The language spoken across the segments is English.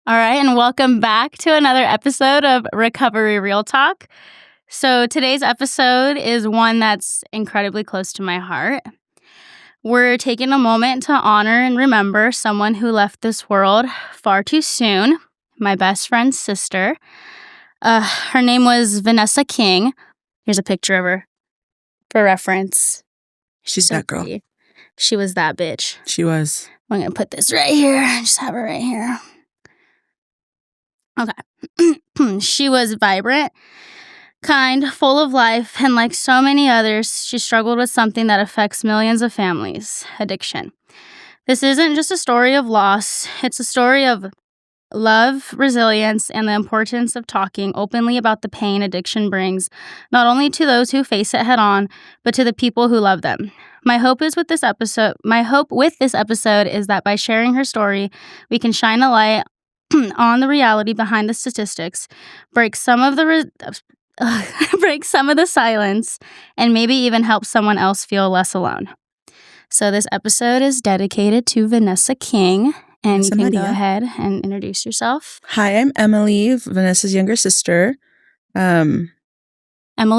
All right, and welcome back to another episode of Recovery Real Talk. So today's episode is one that's incredibly close to my heart. We're taking a moment to honor and remember someone who left this world far too soon, my best friend's sister. Her name was Vanessa King. Here's a picture of her for reference. She's So that girl. pretty. She was that bitch. She was. I'm going to put this right here. Just have her right here. Okay. She was vibrant, kind, full of life, and like so many others, she struggled with something that affects millions of families: addiction. This isn't just a story of loss, it's a story of love, resilience, and the importance of talking openly about the pain addiction brings, not only to those who face it head on, but to the people who love them. My hope with this episode is that by sharing her story, we can shine a light on the reality behind the statistics, break some of the silence, and maybe even help someone else feel less alone. So this episode is dedicated to Vanessa King, and Vanessa you can Maria. go ahead and introduce yourself. Hi, I'm Emily, Vanessa's younger sister. Emily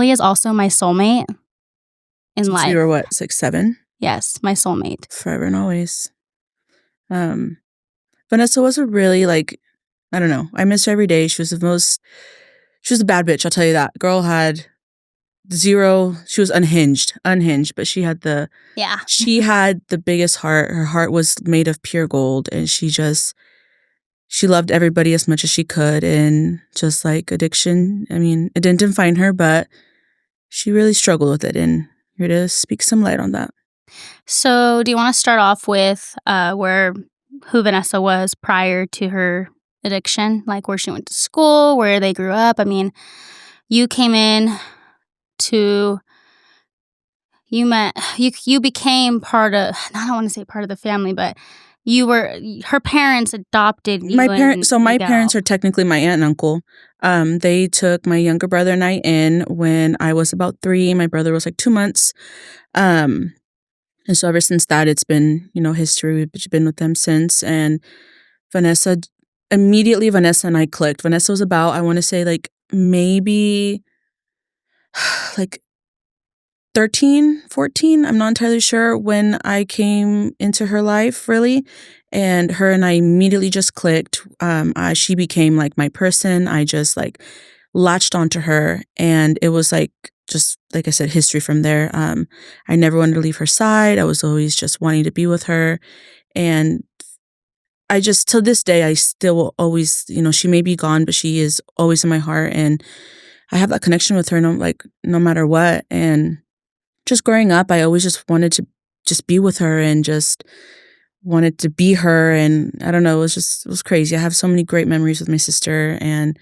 is also my soulmate in Since life. we were, 6'7"? Yes, my soulmate. Forever and always. Vanessa was a really, I don't know. I miss her every day. She was a bad bitch, I'll tell you that. Girl had zero, she was unhinged, but she had the biggest heart. Her heart was made of pure gold, and she loved everybody as much as she could. And just like addiction, I mean, it didn't define her, but she really struggled with it, and here to speak some light on that. So do you want to start off with who Vanessa was prior to her addiction, like where she went to school, where they grew up? I mean, you came in to, you became part of, I don't want to say part of the family, but her parents adopted you. My parents are technically my aunt and uncle. They took my younger brother and I in when I was about 3. My brother was 2 months. And so ever since that, it's been, history. We've been with them since. And Vanessa and I clicked. Vanessa was about, I want to say maybe 13, 14. I'm not entirely sure when I came into her life, really. And her and I immediately just clicked. She became my person. I just latched onto her, and it was just like I said, history from there. I never wanted to leave her side. I was always just wanting to be with her. And I just, till this day, I still will always, she may be gone, but she is always in my heart. And I have that connection with her no matter what. And just growing up, I always just wanted to just be with her and just wanted to be her. And I don't know, it was crazy. I have so many great memories with my sister. And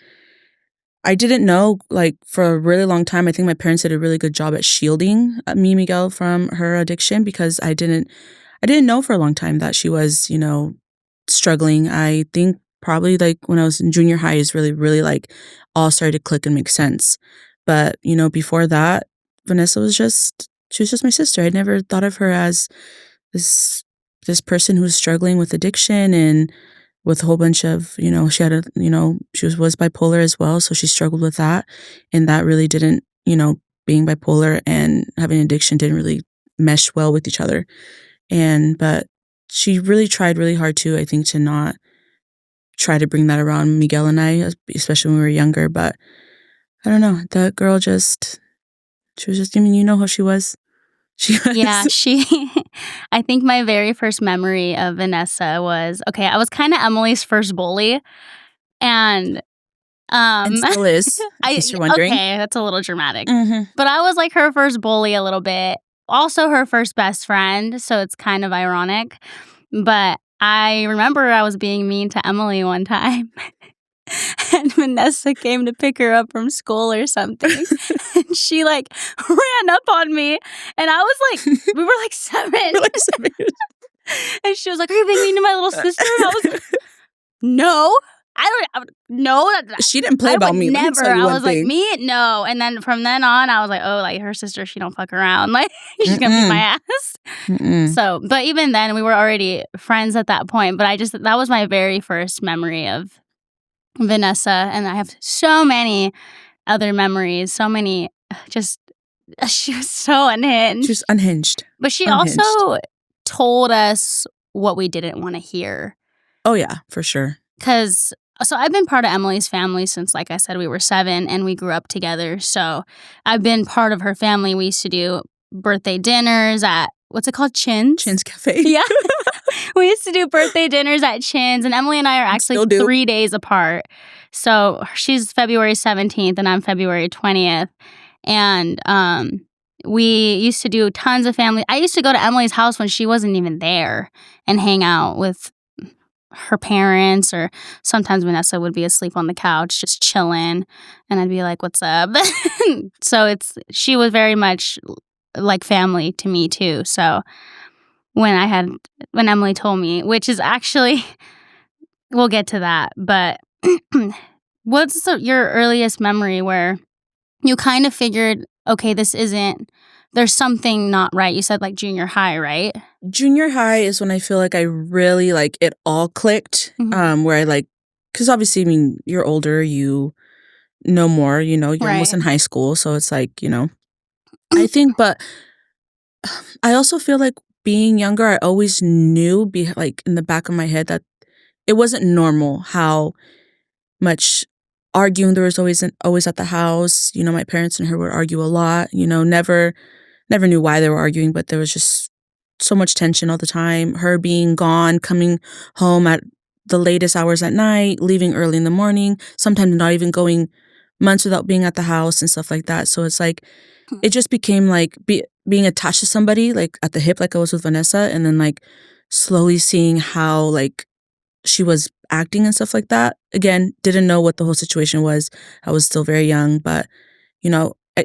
I didn't know, for a really long time, I think my parents did a really good job at shielding me, Miguel, from her addiction, because I didn't know for a long time that she was, struggling. I think probably when I was in junior high is really, really all started to click and make sense. But, before that, Vanessa was just my sister. I'd never thought of her as this person who was struggling with addiction and with a whole bunch of, she had she was bipolar as well. So she struggled with that. And that really didn't, being bipolar and having addiction didn't really mesh well with each other. But she really tried really hard too, I think, to not try to bring that around Miguel and I, especially when we were younger. But I don't know, that girl she was just, you know how she was. Yeah, I think my very first memory of Vanessa was, I was kind of Emily's first bully. And still is, in case you're wondering. Okay, that's a little dramatic. Mm-hmm. But I was her first bully a little bit. Also her first best friend, so it's kind of ironic. But I remember I was being mean to Emily one time. And Vanessa came to pick her up from school or something. And she ran up on me. And I was we were 7. And she was like, "Are you being mean to my little sister?" And I was like, "No. No." She didn't play about me. Never. I was me? No. And then from then on, I was like, oh, her sister, she don't fuck around. She's going to beat my ass. Mm-mm. So, but even then, we were already friends at that point. But that was my very first memory of Vanessa, and I have so many other memories, so many just she was so unhinged. Just unhinged. But she Unhinged. also told us what we didn't wanna hear. Oh, yeah, for sure. So I've been part of Emily's family since, like I said, we were 7 and we grew up together, so I've been part of her family. We used to do birthday dinners at what's it called? Chin's? Chin's Cafe. Yeah. We used to do birthday dinners at Chin's, and Emily and I are actually Still do. 3 days apart. So she's February 17th and I'm February 20th. And we used to do tons of family. I used to go to Emily's house when she wasn't even there and hang out with her parents, or sometimes Vanessa would be asleep on the couch just chilling, and I'd be like, "What's up?" So she was very much like family to me too. So when Emily told me, which is actually we'll get to that, but what's your earliest memory where you kind of figured, okay, there's something not right? You said like junior high, right? Junior high is when I feel like I really, like, it all clicked, where I, like, because obviously, I mean, you're older, you know more, you're almost Right. in high school, so it's like, I think, but I also feel like being younger, I always knew, like, in the back of my head that it wasn't normal how much arguing there was always at the house. My parents and her would argue a lot. Never knew why they were arguing, but there was just so much tension all the time. Her being gone, coming home at the latest hours at night, leaving early in the morning, sometimes not even going months without being at the house and stuff like that. So it's like it just became like being attached to somebody, like at the hip, like I was with Vanessa, and then like slowly seeing how like she was acting and stuff like that. Again, didn't know what the whole situation was. I was still very young, but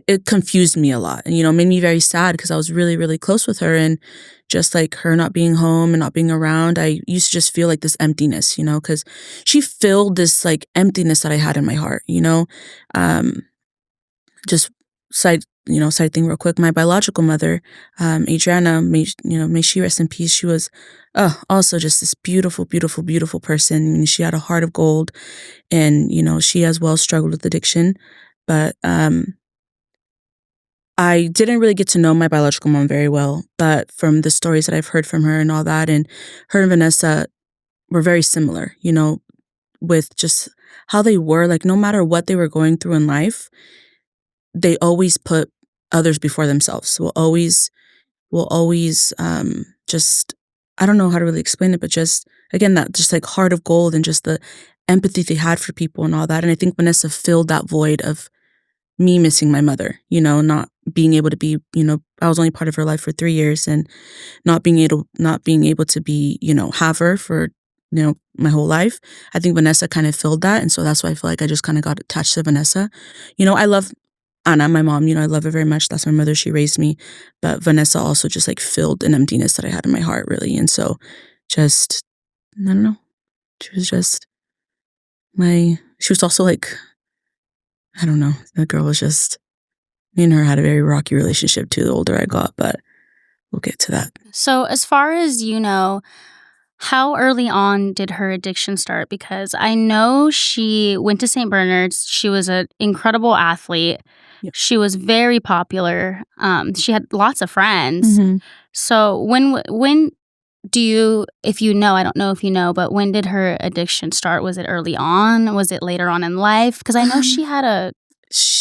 it confused me a lot, and made me very sad because I was really, really close with her, and just like her not being home and not being around, I used to just feel like this emptiness, because she filled this like emptiness that I had in my heart. Just side thing real quick. My biological mother, Adriana, may she rest in peace. She was, also just this beautiful, beautiful, beautiful person. I mean, she had a heart of gold, and she as well struggled with addiction, but I didn't really get to know my biological mom very well. But from the stories that I've heard from her and all that, and her and Vanessa were very similar. With just how they were, like, no matter what they were going through in life, they always put others before themselves. Will always just, I don't know how to really explain it, but just again, that just like heart of gold and just the empathy they had for people and all that. And I think Vanessa filled that void of me missing my mother, not being able to be, I was only part of her life for 3 years, and not being able to be, have her for, my whole life. I think Vanessa kind of filled that. And so that's why I feel like I just kind of got attached to Vanessa. I love Anna, my mom, I love her very much. That's my mother. She raised me. But Vanessa also just like filled an emptiness that I had in my heart, really. And so just, I don't know. She was just she was also like, I don't know. That girl was just, me and her had a very rocky relationship too, the older I got, but we'll get to that. So as far as you know, how early on did her addiction start? Because I know she went to St. Bernard's. She was an incredible athlete. Yep. She was very popular. She had lots of friends. Mm-hmm. So when do you, if you know, I don't know if you know, but when did her addiction start? Was it early on? Was it later on in life? Because I know she had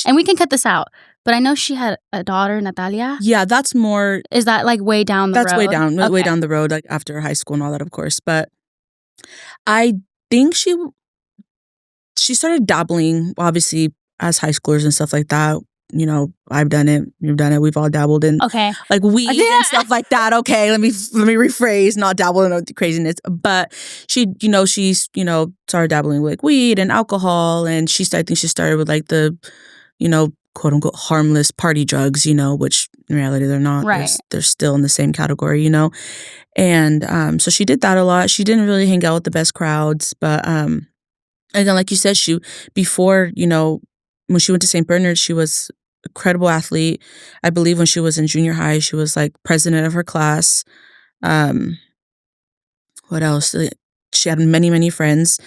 and we can cut this out, but I know she had a daughter, Natalia. Yeah, that's more. Is that like way down the road? That's way down, Okay. way down the road, like after high school and all that, of course. But I think she started dabbling, obviously, as high schoolers and stuff like that. I've done it. You've done it. We've all dabbled in, like weed and stuff like that. Okay, let me rephrase. Not dabble in craziness, but she started dabbling with like weed and alcohol, and I think she started with like the, quote unquote harmless party drugs, which in reality they're not. Right. They're still in the same category, and so she did that a lot. She didn't really hang out with the best crowds, but again, like you said, before, when she went to St. Bernard, she was a credible athlete. I believe when she was in junior high, she was like president of her class. What else? She had many, many friends.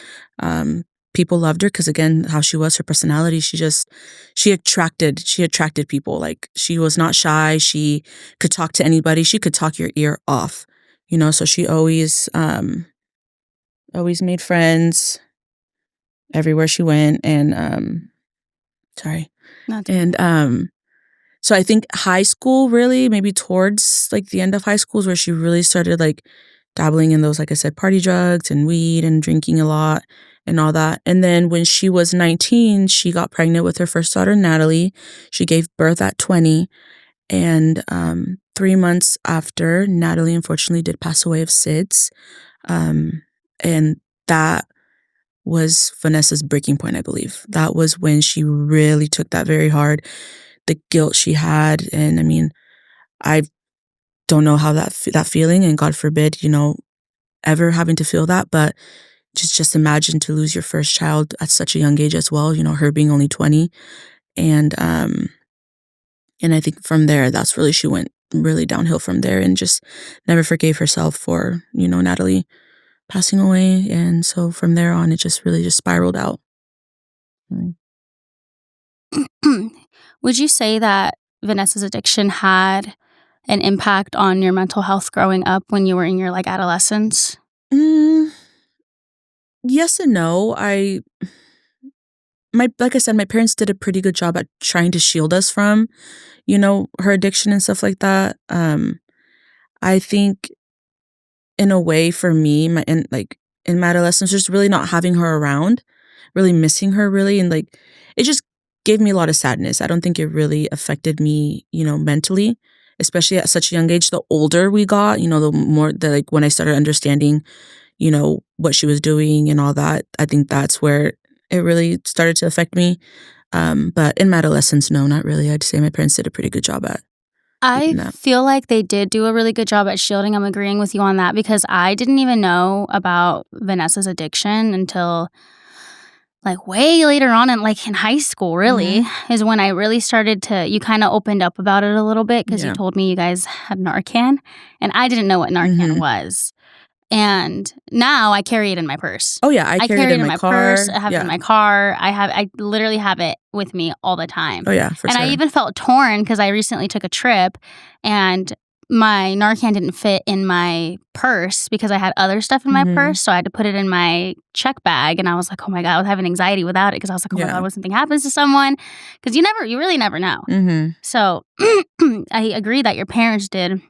people loved her because, again, how she was, her personality, she attracted people. Like, she was not shy. She could talk to anybody. She could talk your ear off, so she always made friends everywhere she went. And sorry. That's And so I think high school, really, maybe towards like the end of high school, is where she really started like dabbling in those, like I said, party drugs and weed and drinking a lot and all that. And then when she was 19, she got pregnant with her first daughter, Natalie. She gave birth at 20. And 3 months after, Natalie unfortunately did pass away of SIDS. And that was Vanessa's breaking point, I believe. That was when she really took that very hard. The guilt she had. And I mean, I don't know how that feeling, and God forbid, ever having to feel that, but just imagine to lose your first child at such a young age as well, her being only 20. And I think from there, that's really, she went really downhill from there and just never forgave herself for, Natalie passing away. And so from there on, it just really just spiraled out. Would you say that Vanessa's addiction had an impact on your mental health growing up when you were in your like adolescence? Yes and no. Like I said, my parents did a pretty good job at trying to shield us from, her addiction and stuff like that. I think in a way for me, in my adolescence, just really not having her around, really missing her really, and like it just gave me a lot of sadness. I don't think it really affected me, mentally, especially at such a young age. The older we got, the more like when I started understanding, what she was doing and all that, I think that's where it really started to affect me. But in my adolescence, no, not really. I'd say my parents did a pretty good job at I that. feel like they did do a really good job at shielding. I'm agreeing with you on that because I didn't even know about Vanessa's addiction until like way later on in high school, really, is when I really started to, you kind of opened up about it a little bit because you Yeah. told me you guys had Narcan and I didn't know what Narcan was. And now I carry it in my purse. Oh yeah, I carry it in my car. Purse. I have it in Yeah. my car. I literally have it with me all the time. Oh yeah, for And sure. I even felt torn because I recently took a trip and my Narcan didn't fit in my purse because I had other stuff in my purse. So I had to put it in my check bag. And I was like, oh my God, I was having anxiety without it because I was like, oh my God, what if something happens to someone? Because you really never know. So I agree that your parents did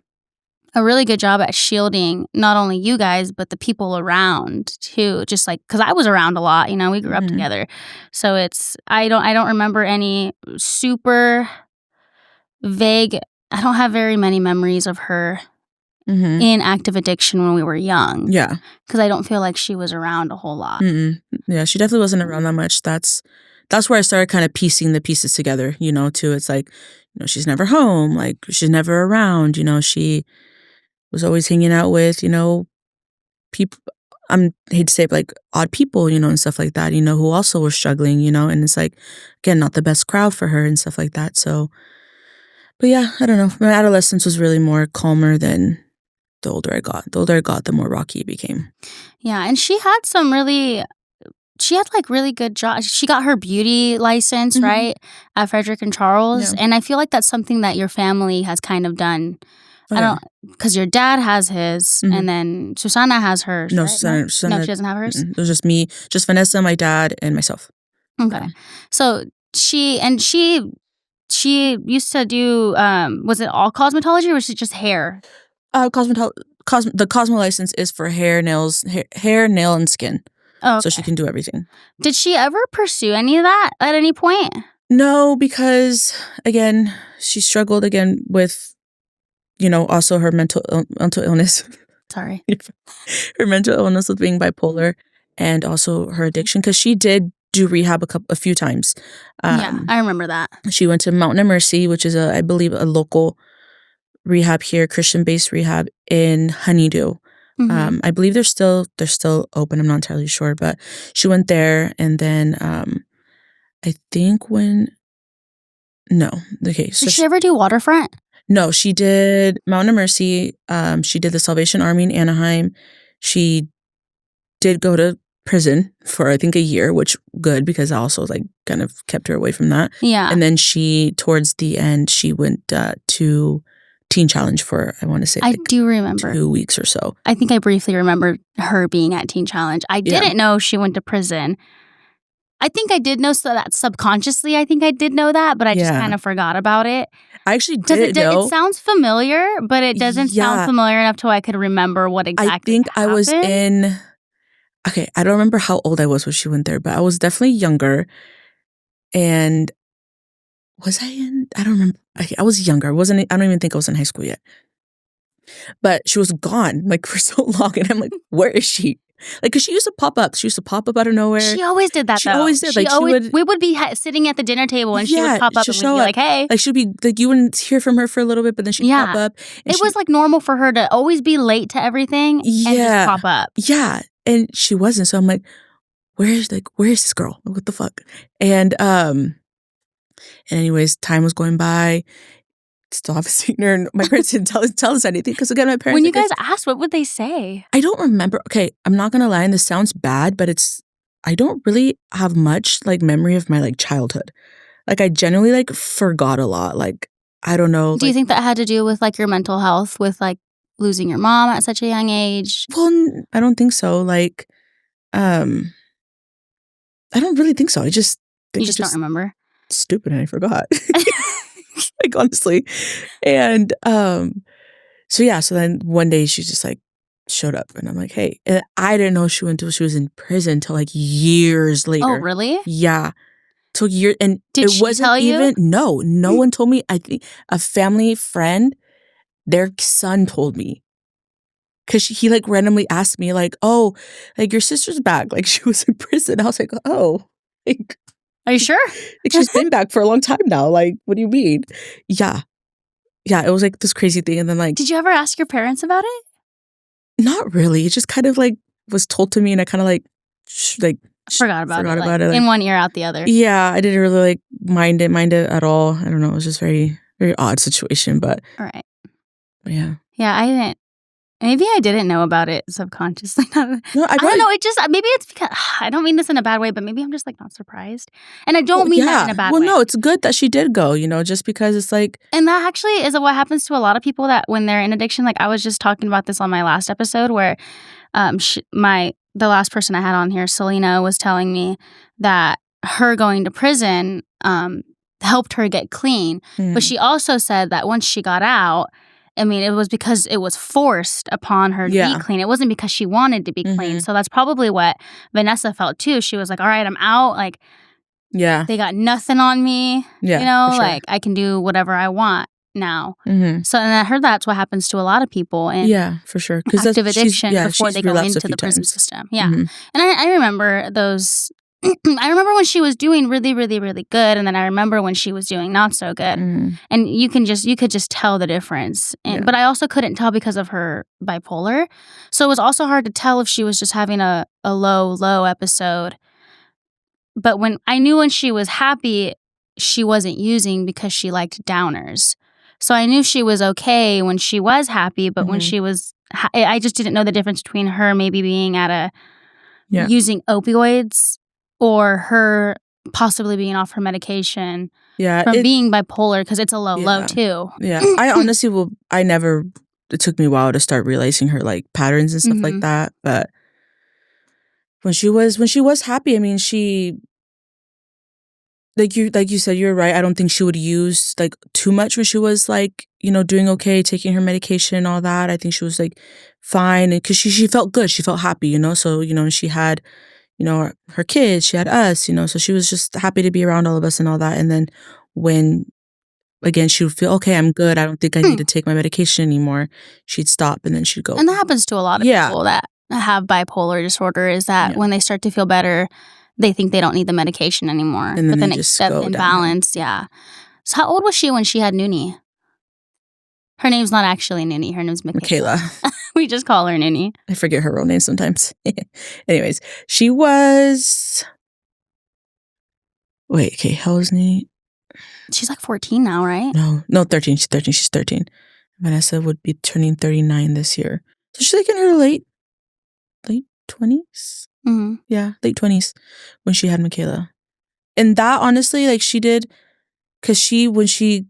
a really good job at shielding not only you guys, but the people around too. Just like, cause I was around a lot, we grew up together. So I don't remember any super vague, I don't have very many memories of her in active addiction when we were young. Yeah. Cause I don't feel like she was around a whole lot. Yeah, she definitely wasn't around that much. That's where I started kind of piecing the pieces together, too. It's like, she's never home, like she's never around, she was always hanging out with, people, hate to say it, but like odd people, and stuff like that, who also were struggling, and it's like, again, not the best crowd for her and stuff like that. So, but yeah, I don't know. My adolescence was really more calmer than the older I got. The older I got, the more rocky it became. Yeah, and she had like really good jobs. She got her beauty license, right, at Frederick and Charles. Yeah. And I feel like that's something that your family has kind of done. Because your dad has his, and then Susana has hers. No, right? Susana, No, she doesn't have hers. It was just me, just Vanessa, my dad, and myself. Okay, so she used to do. Was it all cosmetology or was it just hair? The Cosmo license is for hair, nails, hair, nail, and skin. Oh, okay. So she can do everything. Did she ever pursue any of that at any point? No, because again, she struggled again with, also her mental illness. Sorry. Her mental illness with being bipolar and also her addiction, because she did do rehab a few times. Yeah, I remember that. She went to Mountain of Mercy, which is I believe a local rehab here, Christian-based rehab in Honeydew. I believe they're still open. I'm not entirely sure, but she went there, and then I think so did she ever do Waterfront? No, she did Mountain of Mercy. She did the Salvation Army in Anaheim. She did go to prison for I think a year, which good because I also like kind of kept her away from that. Yeah. And then towards the end, she went to Teen Challenge for I want to say I like do remember. 2 weeks or so. I think I briefly remember her being at Teen Challenge. I didn't know she went to prison. I think I did know that subconsciously. I think I did know that, but I just kind of forgot about it. I actually didn't know. It sounds familiar, but it doesn't sound familiar enough till I could remember what exactly happened. I was in... Okay, I don't remember how old I was when she went there, but I was definitely younger. And was I in... I don't remember. I was younger. I don't even think I was in high school yet. But she was gone, like, for so long. And I'm like, where is she? Like, because she used to pop up. She used to pop up out of nowhere. She always did that, though. She always did. We would be sitting at the dinner table, and she would pop up, and we'd be like, hey. Like, she'd be, like, you wouldn't hear from her for a little bit, but then she'd pop up. It was, like, normal for her to always be late to everything and just pop up. Yeah. And she wasn't. So I'm like, where is this girl? What the fuck? And anyways, time was going by. Still haven't seen her. And my parents didn't tell us anything because again, my parents. When you guys asked, what would they say? I don't remember. Okay, I'm not gonna lie, and this sounds bad, but I don't really have much like memory of my like childhood. Like I genuinely like forgot a lot. Like I don't know. Do you think that had to do with like your mental health, with like losing your mom at such a young age? Well, I don't think so. Like, I don't really think so. I just think you just don't remember. Stupid, and I forgot. Like honestly, and so yeah. So then one day she just like showed up, and I'm like, hey, and I didn't know she was in prison till like years later. Oh, really? Yeah, took years, and did she tell you? No one told me. I think a family friend, their son told me. Because he like randomly asked me like, oh, like your sister's back. Like she was in prison. I was like, oh, like, are you sure? Like she's been back for a long time now. Like, what do you mean? Yeah. Yeah, it was like this crazy thing. And then like... Did you ever ask your parents about it? Not really. It just kind of like was told to me and I kind of like... Forgot about it. Like, in one ear, out the other. Yeah, I didn't really like mind it at all. I don't know. It was just very, very odd situation, but... All right. Yeah. Yeah, I didn't... Maybe I didn't know about it subconsciously. No, I don't know. Maybe it's because I don't mean this in a bad way, but maybe I'm just like not surprised. And I don't mean that in a bad way. Well, no, it's good that she did go, just because it's like... And that actually is what happens to a lot of people that when they're in addiction. Like I was just talking about this on my last episode where the last person I had on here, Selena, was telling me that her going to prison helped her get clean. But she also said that once she got out, I mean, it was because it was forced upon her to be clean. It wasn't because she wanted to be clean. So that's probably what Vanessa felt too. She was like, all right, I'm out. Like, they got nothing on me. Yeah, sure. Like I can do whatever I want now. So, and I heard that's what happens to a lot of people in for sure. Active addiction before they go into the prison system. Yeah. And I remember those... I remember when she was doing really, really, really good, and then I remember when she was doing not so good. And you could just tell the difference. But I also couldn't tell because of her bipolar. So it was also hard to tell if she was just having a low episode. But when she was happy, she wasn't using because she liked downers. So I knew she was okay when she was happy, but when she was... I just didn't know the difference between her maybe being at using opioids or her possibly being off her medication from being bipolar, because it's a low too. Yeah. I honestly it took me a while to start realizing her like patterns and stuff like that. But when she was happy, I mean, she, like you said, you're right. I don't think she would use like too much when she was like, doing okay, taking her medication and all that. I think she was like fine. And cause she felt good. She felt happy, so, she had, her kids, she had us, so she was just happy to be around all of us and all that. And then when, again, she would feel, okay, I'm good. I don't think I need to take my medication anymore. She'd stop and then she'd go. And that happens to a lot of people that have bipolar disorder, is that when they start to feel better, they think they don't need the medication anymore. And then they just go imbalance, So how old was she when she had Noonie? Her name's not actually Noonie. Her name's Michaela. We just call her Noonie. I forget her real name sometimes. Anyways, she was... Wait, okay, how old is Noonie? She's like 14 now, right? No, 13. She's 13. She's 13. Vanessa would be turning 39 this year. So she's like in her late 20s? Mm-hmm. Yeah, late 20s when she had Michaela. And that, honestly, like, she did, because when she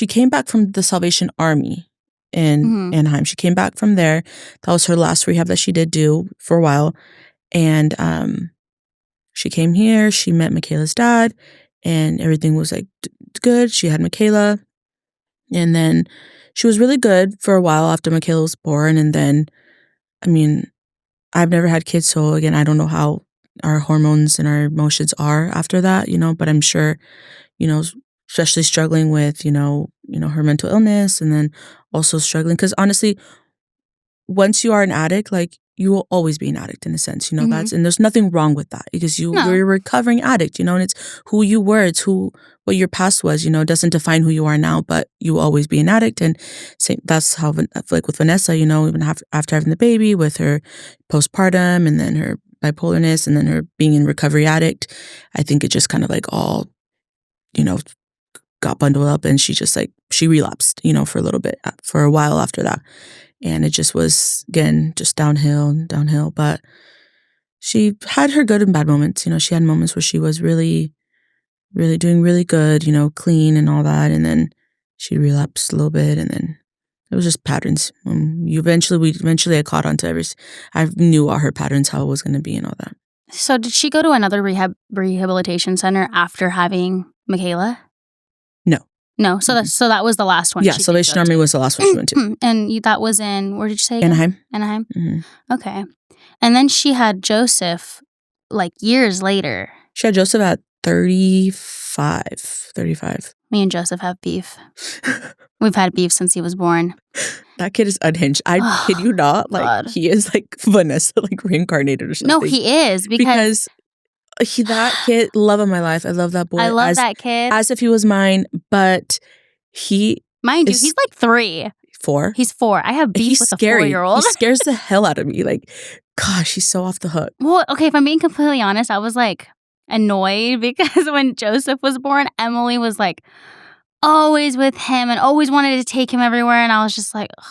came back from the Salvation Army in Anaheim. She came back from there. That was her last rehab that she did do for a while. And she came here. She met Michaela's dad, and everything was like good. She had Michaela. And then she was really good for a while after Michaela was born. And then, I mean, I've never had kids, so again, I don't know how our hormones and our emotions are after that, but I'm sure, especially struggling with, her mental illness, and then also struggling, because honestly, once you are an addict, like, you will always be an addict in a sense, Mm-hmm. and there's nothing wrong with that, because you're a recovering addict, and it's who you were, it's what your past was, it doesn't define who you are now, but you will always be an addict. And that's how, like with Vanessa, even after having the baby, with her postpartum, and then her bipolarness, and then her being in recovery addict, I think it just kind of like all, got bundled up, and she relapsed, for a little bit, for a while after that. And it just was, again, just downhill. But she had her good and bad moments. She had moments where she was really, really doing really good, clean and all that. And then she relapsed a little bit. And then it was just patterns. Eventually I caught on to I knew all her patterns, how it was going to be and all that. So did she go to another rehabilitation center after having Michaela? No, so that was the last one. Yeah, Salvation Army was the last one she went to. And that was in, where did you say again? Anaheim. Mm-hmm. Okay. And then she had Joseph, like, years later. She had Joseph at 35. Me and Joseph have beef. We've had beef since he was born. That kid is unhinged. I kid you not. Like, God. He is like Vanessa, like reincarnated or something. No, he is, because that kid, love of my life. I love that boy. I love that kid. As if he was mine, but mind you, he's like 3. 4? He's 4. I have beef with a 4-year-old. He scares the hell out of me. Like, gosh, he's so off the hook. Well, okay, if I'm being completely honest, I was like annoyed because when Joseph was born, Emily was like always with him and always wanted to take him everywhere, and I was just like, ugh,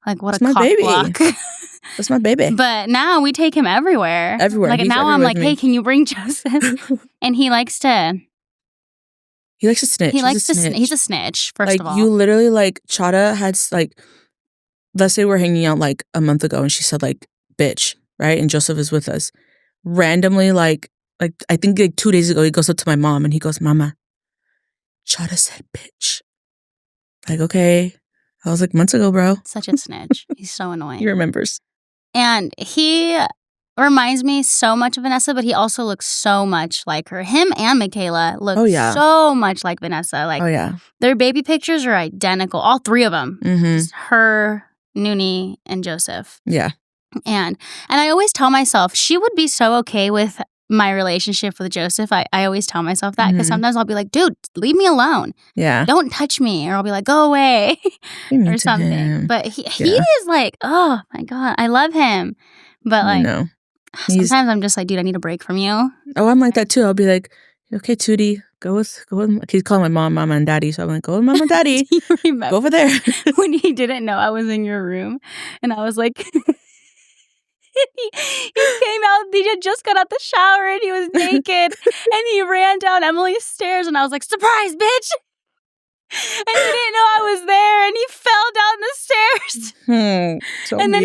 like, what That's a cock block. That's my baby. But now we take him everywhere. Like, he's now I'm like, hey, can you bring Joseph? And he likes to snitch. He's a snitch, first of all. Like, you literally, like, Chada had, like, let's say we're hanging out, like, a month ago, and she said, like, bitch, right? And Joseph is with us. Randomly, like I think, like, 2 days ago, he goes up to my mom, and he goes, Mama, Chada said bitch. Like, okay. I was like, months ago, bro. Such a snitch. He's so annoying. He remembers. And he reminds me so much of Vanessa, but he also looks so much like her. Him and Michaela look so much like Vanessa. Like, their baby pictures are identical. All 3 of them. Just her, Noonie, and Joseph. Yeah. And I always tell myself, she would be so okay with my relationship with Joseph. I always tell myself that, because sometimes I'll be like, dude, leave me alone. Yeah. Don't touch me. Or I'll be like, go away. Or something. Him. But he is like, oh my God, I love him. But like, sometimes I'm just like, dude, I need a break from you. Oh, I'm like that too. I'll be like, okay, Tootie, go with. He's calling my mom, Mama, and Daddy. So I'm like, go with Mama and Daddy. Do you remember go over there. when he didn't know I was in your room, and I was like, he came out. He had just got out the shower and he was naked, and he ran down Emily's stairs, and I was like, surprise, bitch. And he didn't know I was there, and he fell down the stairs. So and then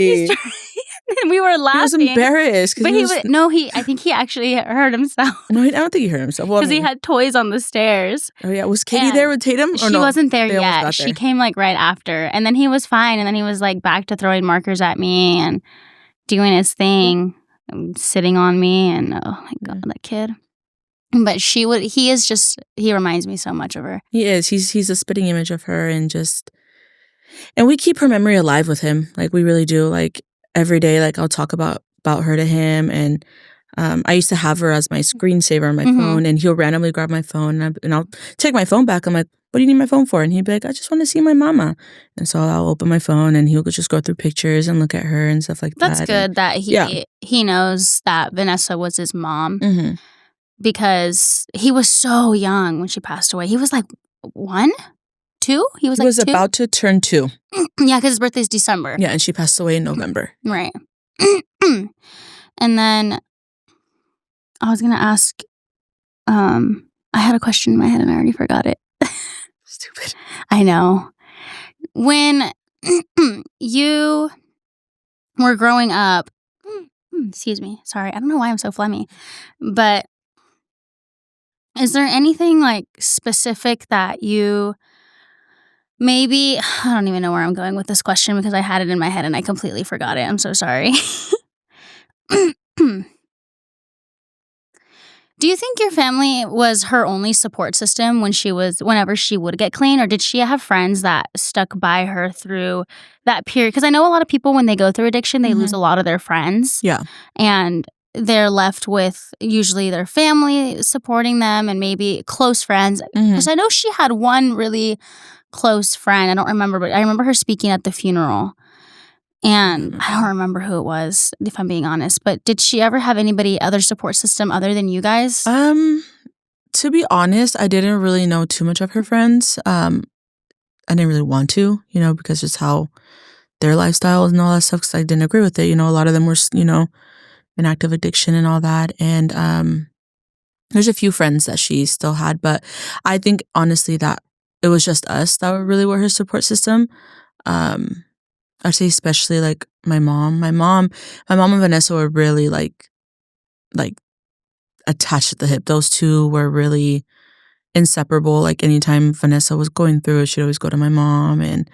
and we were laughing. He was embarrassed. But I think he actually hurt himself. No, I don't think he hurt himself. Because he had toys on the stairs. Oh, yeah. Was Katie there with Tatum? She wasn't there yet. She came like right after. And then he was fine. And then he was like back to throwing markers at me and doing his thing, sitting on me. And oh my God, that kid. But he reminds me so much of her. He is. He's a spitting image of her, and we keep her memory alive with him. Like, we really do. Like, every day, like, I'll talk about her to him, and I used to have her as my screensaver on my phone, and he'll randomly grab my phone, and I'll take my phone back. I'm like, what do you need my phone for? And he'd be like, I just want to see my mama. And so I'll open my phone, and he'll just go through pictures and look at her and stuff like that. That's good that he knows that Vanessa was his mom. Mm-hmm. Because he was so young when she passed away. He was like 1, 2? He was about to turn 2. Yeah, because his birthday's December. Yeah, and she passed away in November. Right. And then I was going to ask, I had a question in my head and I already forgot it. Stupid. I know. When you were growing up, excuse me, sorry, I don't know why I'm so phlegmy, but is there anything like specific that you maybe, I don't even know where I'm going with this question because I had it in my head and I completely forgot it. I'm so sorry. Do you think your family was her only support system whenever she would get clean, or did she have friends that stuck by her through that period? Because I know a lot of people, when they go through addiction, they lose a lot of their friends. Yeah. And they're left with usually their family supporting them and maybe close friends. Because I know she had one really close friend. I don't remember, but I remember her speaking at the funeral. And I don't remember who it was, if I'm being honest. But did she ever have anybody, other support system other than you guys? To be honest, I didn't really know too much of her friends. I didn't really want to, because just how their lifestyle and all that stuff, because I didn't agree with it. A lot of them were, in active addiction and all that. And there's a few friends that she still had, but I think honestly that it was just us that really were her support system. I'd say especially like my mom. My mom and Vanessa were really like attached at the hip. Those two were really inseparable. Like anytime Vanessa was going through it, she'd always go to my mom, and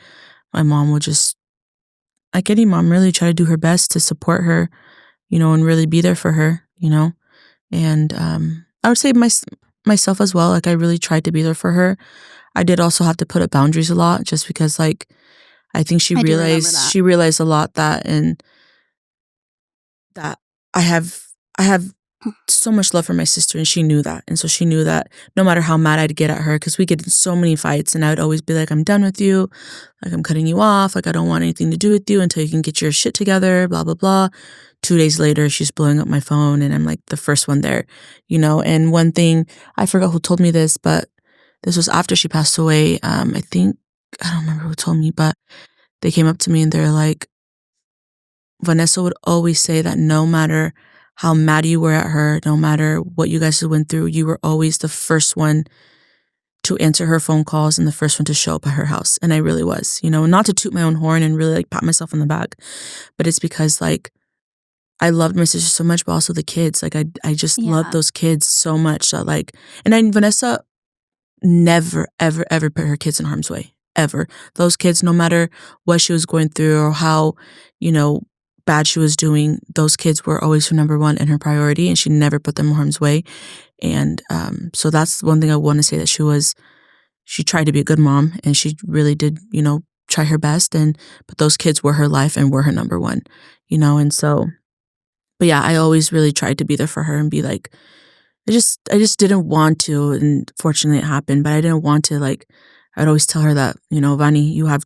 my mom would just, like any mom, really try to do her best to support her, and really be there for her, And I would say myself as well. Like I really tried to be there for her. I did also have to put up boundaries a lot, just because like I think she realized a lot that I have so much love for my sister, and she knew that. And so she knew that no matter how mad I'd get at her, because we get in so many fights, and I would always be like, I'm done with you. Like, I'm cutting you off. Like, I don't want anything to do with you until you can get your shit together, blah, blah, blah. 2 days later, she's blowing up my phone, and I'm like the first one there, And one thing, I forgot who told me this, but this was after she passed away. I don't remember who told me, but they came up to me and they're like, Vanessa would always say that no matter how mad you were at her, no matter what you guys went through, you were always the first one to answer her phone calls and the first one to show up at her house. And I really was, not to toot my own horn and really like pat myself on the back, but it's because like I loved my sister so much, but also the kids. Like I just loved those kids so much that like, and Vanessa never, ever, ever put her kids in harm's way, ever. Those kids, no matter what she was going through or how, bad she was doing, those kids were always her number one and her priority, and she never put them in harm's way. And so that's one thing I want to say, that she tried to be a good mom, and she really did, try her best. But those kids were her life and were her number one, and so, but yeah, I always really tried to be there for her and be like, I just didn't want to, and fortunately it happened, but I didn't want to, like, I'd always tell her that, Vani, you have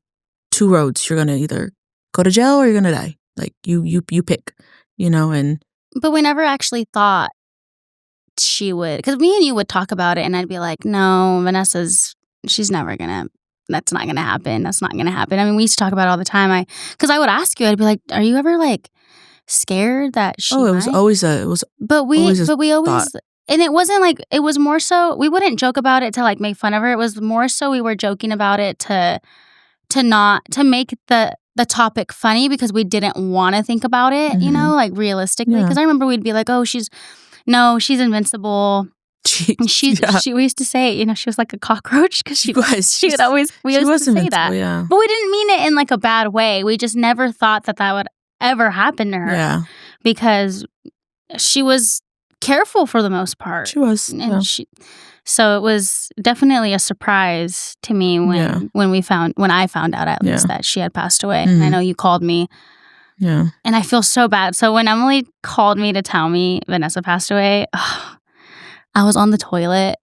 two roads. You're going to either go to jail or you're going to die. Like, you pick, and. But we never actually thought she would, because me and you would talk about it and I'd be like, no, she's never going to, that's not going to happen. That's not going to happen. I mean, we used to talk about it all the time. Because I would ask you, I'd be like, are you ever like scared that she it was always but we always, thought. And it wasn't like, it was more so, we wouldn't joke about it to like make fun of her. It was more so we were joking about it to make the topic funny, because we didn't want to think about it, like realistically. Because I remember we'd be like, oh, she's invincible. We used to say, she was like a cockroach, because we used to say that. Yeah. But we didn't mean it in like a bad way. We just never thought that would ever happen to her. Yeah. Because she was careful for the most part. She was. And so it was definitely a surprise to me when I found out, at least, that she had passed away. And I know you called me. Yeah. And I feel so bad. So when Emily called me to tell me Vanessa passed away, I was on the toilet.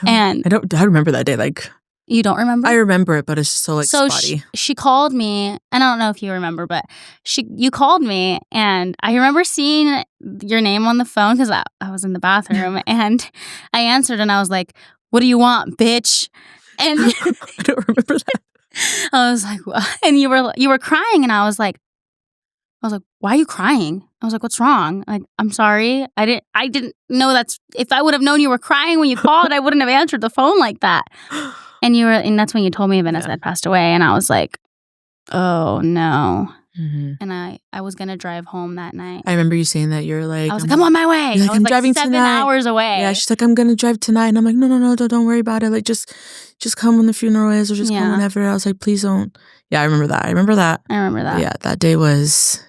I remember that day. Like, you don't remember? I remember it, but it's just so like spotty. She called me, and I don't know if you remember, but you called me, and I remember seeing your name on the phone because I was in the bathroom, and I answered, and I was like, "What do you want, bitch?" And I don't remember that. I was like, "What?" And you were crying, and I was like, I was like, why are you crying? I was like, what's wrong? Like, I'm sorry. I didn't know if I would have known you were crying when you called, I wouldn't have answered the phone like that. And that's when you told me Vanessa had passed away. And I was like, oh no. Mm-hmm. And I was going to drive home that night. I remember you saying that. You're like, I was like, I'm on my way. You're like, I was I'm like driving 7 tonight. hours away. Yeah, she's like, I'm going to drive tonight. And I'm like, no, don't worry about it. Like, just come when the funeral is, or just come whenever. I was like, please don't. Yeah, I remember that. But yeah, that day was,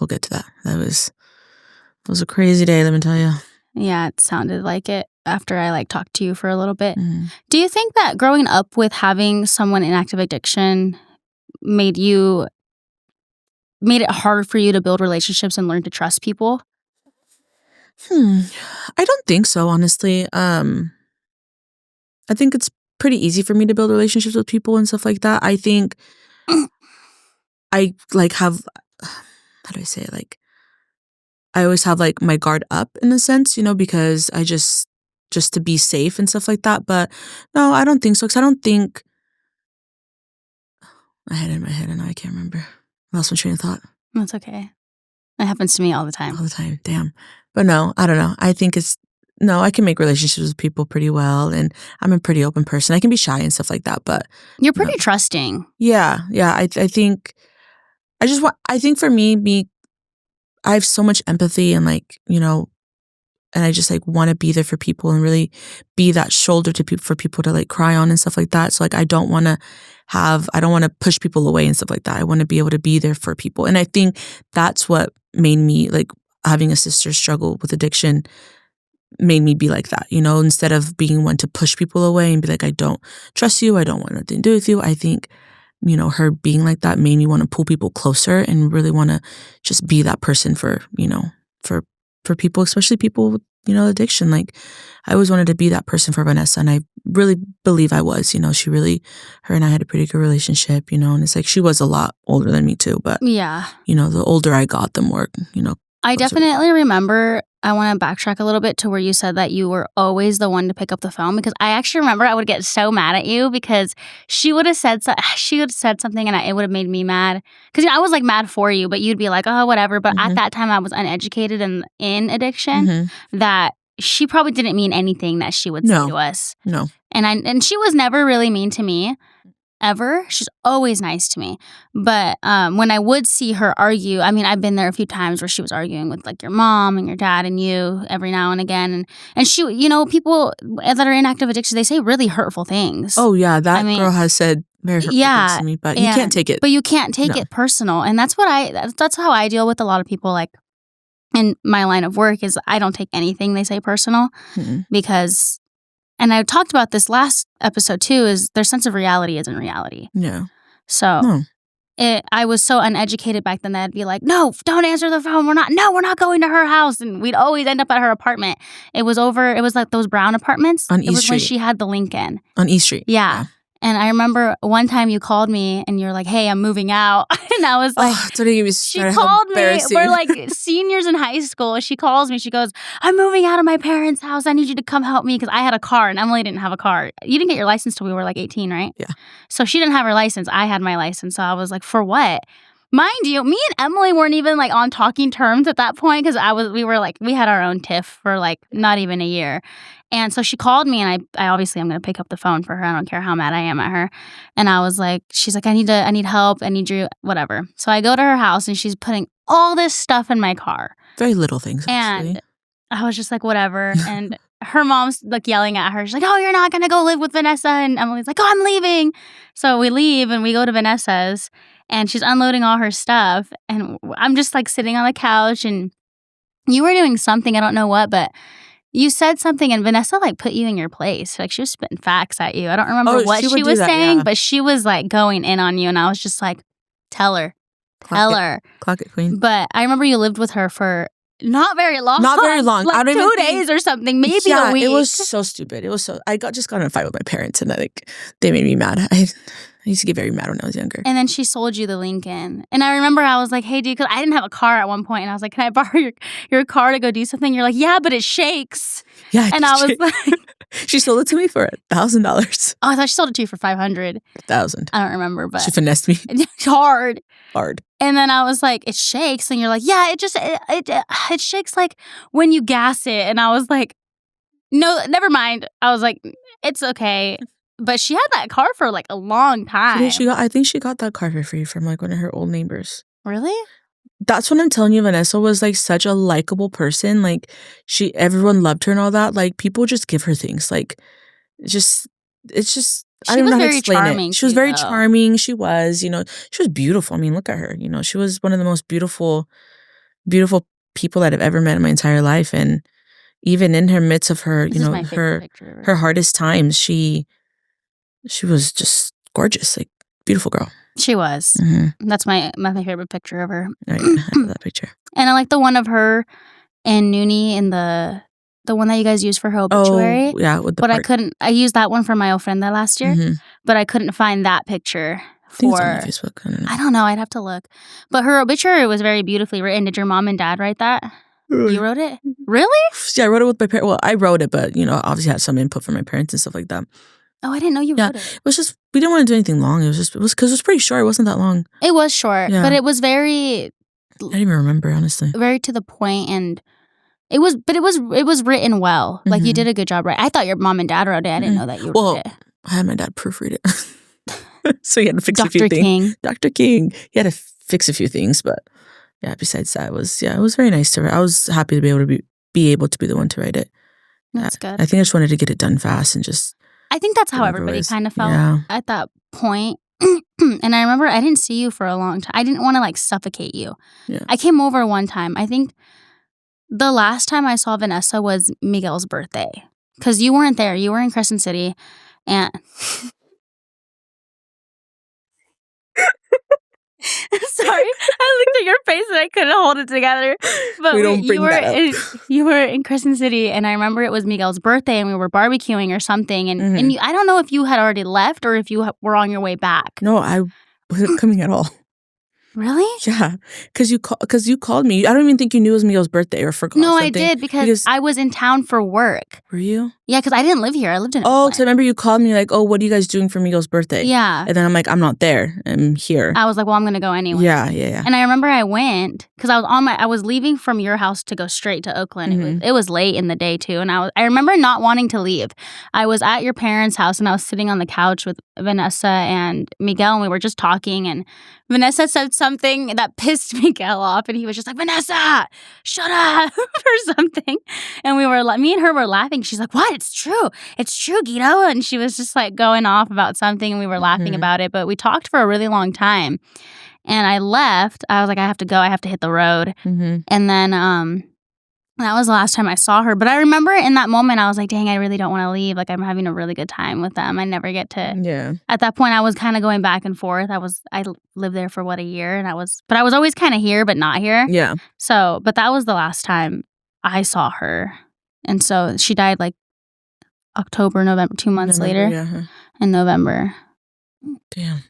we'll get to that. It was a crazy day, let me tell you. Yeah, it sounded like it after I talked to you for a little bit. Mm-hmm. Do you think that growing up with having someone in active addiction made it hard for you to build relationships and learn to trust people? I don't think so, honestly. I think it's pretty easy for me to build relationships with people and stuff like that. I think I have, how do I say it? I always have my guard up in a sense, because I just to be safe and stuff like that. But no, I don't think so. Because I don't think, I had it in my head and now I can't remember. I lost my train of thought. That's okay. That happens to me all the time. Damn. But no, I don't know. I think I can make relationships with people pretty well, and I'm a pretty open person. I can be shy and stuff like that, but you're pretty trusting. Yeah. I think I think for me, I have so much empathy and and I just want to be there for people and really be that shoulder to people for people to cry on and stuff like that. So I don't want to push people away and stuff like that. I want to be able to be there for people. And I think that's what made me having a sister struggle with addiction made me be like that, instead of being one to push people away and be like, I don't trust you. I don't want nothing to do with you. I think, her being like that made me want to pull people closer and really want to just be that person for people, especially people with, addiction. I always wanted to be that person for Vanessa, and I really believe I was. Her and I had a pretty good relationship, and it's she was a lot older than me too, but yeah, the older I got, the more, I definitely remember, I want to backtrack a little bit to where you said that you were always the one to pick up the phone, because I actually remember I would get so mad at you because she would have said something and it would have made me mad. Because I was mad for you, but you'd be like, oh, whatever. But at that time I was uneducated and in addiction, that she probably didn't mean anything that she would say to us. No. And she was never really mean to me. Ever. She's always nice to me. But when I would see her argue, I've been there a few times where she was arguing with your mom and your dad and you every now and again. And she, people that are in active addiction, they say really hurtful things. Oh, yeah. That girl has said very hurtful things to me, but you can't take it. But you can't take it personal. And that's how I deal with a lot of people in my line of work is I don't take anything they say personal because... And I talked about this last episode too, is their sense of reality isn't reality. Yeah. So I was so uneducated back then that I'd be like, no, don't answer the phone. We're not going to her house. And we'd always end up at her apartment. It was those brown apartments. On East Street. It was when she had the Lincoln. On East Street. Yeah. And I remember one time you called me and you're like, hey, I'm moving out. And I was like, she called me. We're seniors in high school. She calls me. She goes, I'm moving out of my parents' house. I need you to come help me because I had a car and Emily didn't have a car. You didn't get your license till we were 18, right? Yeah. So she didn't have her license. I had my license. So I was like, for what? Mind you, me and Emily weren't even on talking terms at that point because we had our own tiff for not even a year. And so she called me and I obviously I'm going to pick up the phone for her. I don't care how mad I am at her. And I was like, she's like, I need help. I need you, whatever. So I go to her house and she's putting all this stuff in my car. Very little things, actually. And I was just like, whatever. And her mom's yelling at her. She's like, oh, you're not going to go live with Vanessa. And Emily's like, oh, I'm leaving. So we leave and we go to Vanessa's. And she's unloading all her stuff. And I'm just sitting on the couch. And you were doing something, I don't know what, but you said something and Vanessa put you in your place. She was spitting facts at you. I don't remember what she was saying, but she was going in on you. And I was just like, tell her. Clock it, queen. But I remember you lived with her for not very long. Not very long. I don't 2 days or something, maybe a week. It was so stupid. I just got in a fight with my parents and they made me mad. I used to get very mad when I was younger. And then she sold you the Lincoln. And I remember I was like, hey, dude, because I didn't have a car at one point. And I was like, can I borrow your car to go do something? You're like, yeah, but it shakes. Yeah, and I was like, She sold it to me for $1,000. Oh, I thought she sold it to you for $500. 1,000. I don't remember, but She finessed me it's hard. hard. And then I was like, it shakes, and you're like, yeah, it shakes like when you gas it. And I was like, no, never mind. I was like, it's okay. But she had that car for like a long time. I think she got that car for free from like one of her old neighbors. Really? That's what I'm telling you. Vanessa was like such a likable person. Like everyone loved her and all that. Like people just give her things. Like it's just I don't know how to explain it. She was very charming. She was, she was beautiful. I mean, look at her. She was one of the most beautiful people that I've ever met in my entire life. And even in her midst of her, her hardest times, she was just gorgeous, like beautiful girl. She was. Mm-hmm. That's my favorite picture of her. Oh, yeah, I love that picture. And I like the one of her and Noonie in the one that you guys used for her obituary. Oh, yeah. I used that one for my ofrenda last year, but I couldn't find that picture I think it's on Facebook. I don't know. I'd have to look. But her obituary was very beautifully written. Did your mom and dad write that? You wrote it? Really? Yeah, I wrote it with my parents. Well, I wrote it, but, obviously had some input from my parents and stuff like that. Oh, I didn't know you wrote it. It was just, we didn't want to do anything long. It was because it was pretty short. It wasn't that long. It was short, but it was very... I don't even remember, honestly. Very to the point, and it was written well. Like, you did a good job, right? I thought your mom and dad wrote it. I didn't know that you wrote it. I had my dad proofread it. So he had to fix a few Dr. things. Dr. King. He had to fix a few things, but yeah, besides that, it was very nice to write. I was happy to be able to be able to be the one to write it. That's good. I think I just wanted to get it done fast and just... I think that's how everybody kind of felt at that point. And I remember I didn't see you for a long time. I didn't want to like suffocate you. Yeah. I came over one time. I think the last time I saw Vanessa was Miguel's birthday. Because you weren't there. You were in Crescent City. And... Sorry, I looked at your face and I couldn't hold it together. But you were in Crescent City, and I remember it was Miguel's birthday, and we were barbecuing or something. And, I don't know if you had already left or if you were on your way back. No, I wasn't coming at all. Really? Yeah, because you called me. I don't even think you knew it was Miguel's birthday or forgot. No, I did because I was in town for work. Were you? Yeah, because I didn't live here. I lived in Oakland. Because I remember you called me like, oh, what are you guys doing for Miguel's birthday? Yeah. And then I'm like, I'm not there. I'm here. I was like, well, I'm going to go anyway. Yeah. And I remember I went because I was leaving from your house to go straight to Oakland. It was late in the day too. And I remember not wanting to leave. I was at your parents' house and I was sitting on the couch with Vanessa and Miguel, and we were just talking, and Vanessa said something that pissed Miguel off, and he was just like, Vanessa, shut up, or something. And me and her were laughing. She's like, what? It's true, Guido. And she was just like going off about something, and we were laughing about it. But we talked for a really long time. And I left. I was like, I have to go. I have to hit the road. And then that was the last time I saw her. But I remember in that moment, I was like, dang, I really don't want to leave. Like, I'm having a really good time with them. I never get to. Yeah. At that point, I was kind of going back and forth. I lived there for a year, but I was always kind of here, but not here. Yeah. So, but that was the last time I saw her. And so she died like October, November, 2 months later. Yeah. In November. Damn.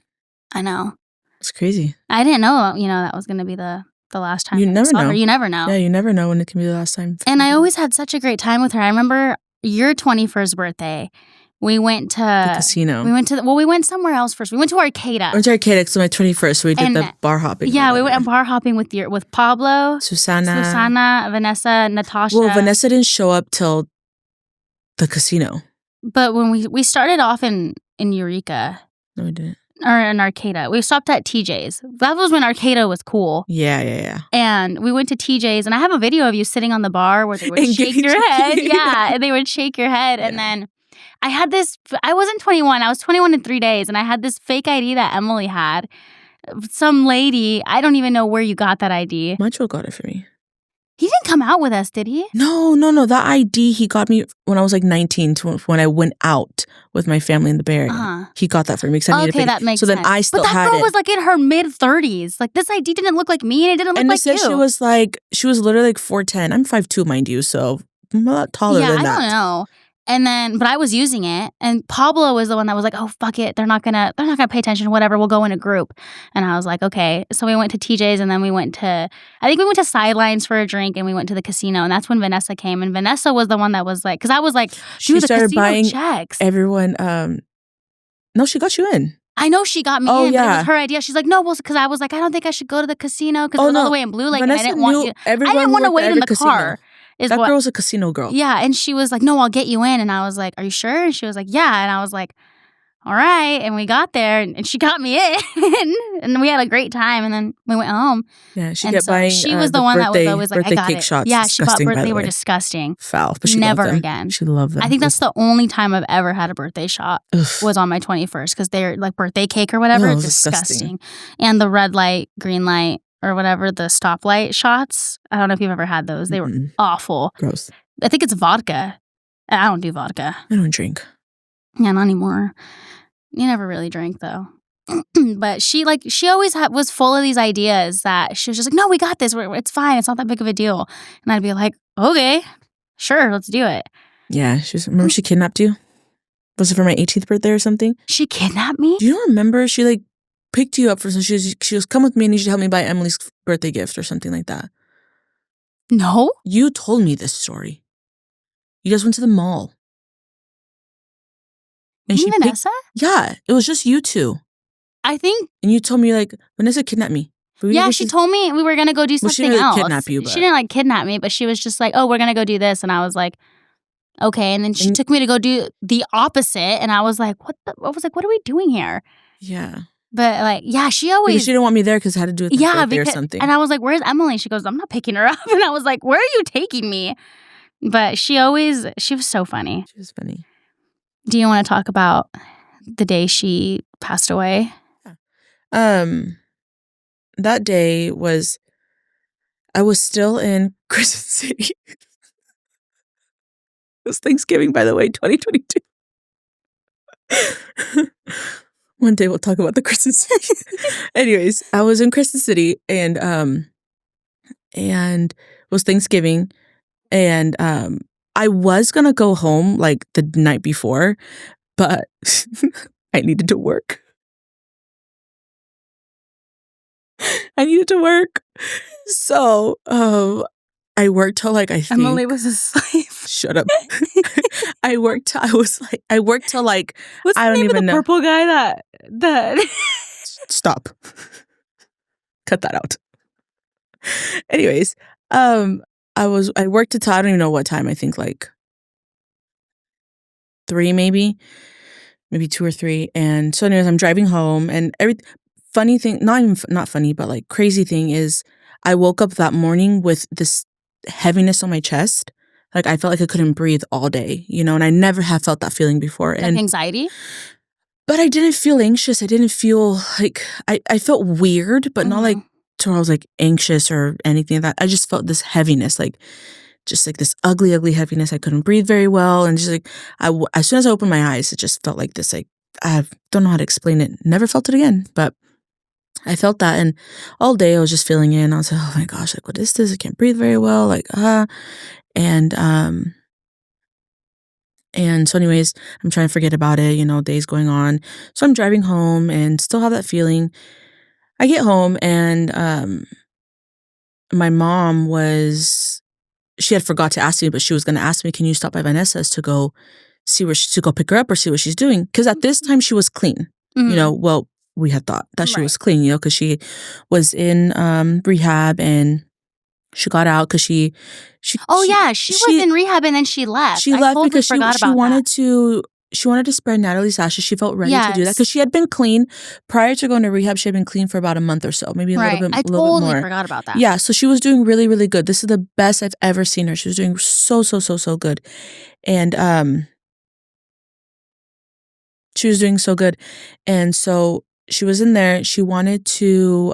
I know. It's crazy. I didn't know, that was going to be the last time you never know. You never know. Yeah, you never know when it can be the last time. And I always had such a great time with her. I remember your 21st birthday. We went to the casino. We went somewhere else first. We went to Arcata. We went to Arcata, so my 21st, we did the bar hopping. Yeah, we went bar hopping with Pablo, Susana, Vanessa, Natasha. Well, Vanessa didn't show up till the casino. But when we started off in Eureka. No, we didn't. Or in Arcata. We stopped at TJ's. That was when Arcata was cool. Yeah. And we went to TJ's, and I have a video of you sitting on the bar where they would shake your head. Yeah, and they would shake your head. Yeah. And then I had this, I wasn't 21. I was 21 in 3 days, and I had this fake ID that Emily had. Some lady, I don't even know where you got that ID. Macho got it for me. He didn't come out with us, did he? No. That ID he got me when I was like 19 when I went out with my family in the Bay Area. He got that for me. Okay, that makes sense. So then I still had it. But that girl was like in her mid-30s. Like, this ID didn't look like me, and it didn't look like you. And she was literally like 4'10". I'm 5'2", mind you, so I'm a lot taller than that. Yeah, I don't know. And then, but I was using it, and Pablo was the one that was like, "Oh, fuck it, they're not gonna pay attention, whatever, we'll go in a group." And I was like, "Okay." So we went to TJ's, and then we went to, I think we went to Sidelines for a drink, and we went to the casino, and that's when Vanessa came, and Vanessa was the one that was like, because I was like, She "Dude, the started casino buying checks." everyone. No, she got you in. I know she got me Oh, in, but it yeah. was her idea. She's like, "No," well, because I was like, "I don't think I should go to the casino," because it Oh, was all the no. way in Blue Lake, and I Vanessa didn't want knew you. I everyone didn't who want to worked wait at in every the casino. car. Is That what. girl was a casino girl. Yeah, and she was like, "No, I'll get you in," and I was like, "Are you sure?" And she was like, "Yeah," and I was like, "All right," and we got there, and she got me in, and we had a great time, and then we went home. Yeah, she And kept so buying she was the the one that was birthday always like, "I got cake it." shots. Yeah, she bought Disgusting, by they the were way. disgusting. Foul, but she Never loved them. again. She loved them. I think that's the only time I've ever had a birthday shot was on my 21st, because they're like birthday cake or whatever. Oh, it was disgusting. And the red light, green light, or whatever, the stoplight shots. I don't know if you've ever had those. They were awful. Gross. I think it's vodka. I don't do vodka. I don't drink. Yeah, not anymore. You never really drank though. But she always was full of these ideas that she was just like, "No, we got this. It's fine. It's not that big of a deal." And I'd be like, "Okay, sure, let's do it." Yeah, remember she kidnapped you? Was it for my 18th birthday or something? She kidnapped me? Do you remember? She like picked you up for some. She was, "Come with me and you should help me buy Emily's birthday gift," or something like that. No. You told me this story. You guys went to the mall. And Me and Vanessa? Yeah, it was just you two. I think. And you told me like, "Vanessa kidnapped me." Yeah, she told me we were gonna go do something she didn't else. kidnap you, but She didn't like kidnap me, but she was just like, "Oh, we're gonna go do this," and I was like, "Okay." And then she took me to go do the opposite, and I was like, "What?" I was like, "What are we doing here?" Yeah. But like, yeah, she always. Because she didn't want me there because it had to do with my birthday or something. And I was like, "Where's Emily?" She goes, "I'm not picking her up," and I was like, "Where are you taking me?" But she was so funny. She was funny. Do you want to talk about the day she passed away? That day I was still in Crescent City. It was Thanksgiving, by the way, 2022. One day we'll talk about the Crescent City. Anyways, I was in Crescent City and it was Thanksgiving, and I was gonna go home like the night before, but I needed to work. So I worked till like, I think Emily was a slave. Shut up. I worked till What's I don't the name even of the know. purple guy that Stop. Cut that out. Anyways, I worked till I don't even know what time. I think like 3 maybe 2 or 3. And so anyways, I'm driving home, and funny thing, not funny, but like crazy thing is I woke up that morning with this heaviness on my chest. Like I felt like I couldn't breathe all day, and I never have felt that feeling before. like And anxiety? but I didn't feel anxious. I didn't feel like I felt weird, but not like to where I was like anxious or anything like that. I just felt this heaviness, like just like this ugly, ugly heaviness. I couldn't breathe very well, and just like as soon as I opened my eyes, it just felt like this. Like I don't know how to explain it. Never felt it again, but I felt that, and all day I was just feeling it. And I was like, "Oh my gosh, like what is this? I can't breathe very well." Like and so anyways, I'm trying to forget about it, days going on. So I'm driving home and still have that feeling. I get home, and my mom she had forgot to ask me, but she was going to ask me, "Can you stop by Vanessa's to go to go pick her up or see what she's doing?" Because at this time she was clean. Well, we had thought that she was clean, because she was in rehab, and she got out because she was in rehab, and then she left. She left because she wanted to spare Natalie's ashes. She felt ready to do that because she had been clean prior to going to rehab. She had been clean for about a month or so, maybe a little bit more. I totally forgot about that. Yeah, so she was doing really, really good. This is the best I've ever seen her. She was doing so, so, so, so good, and she was doing so good, and so she was in there. She wanted to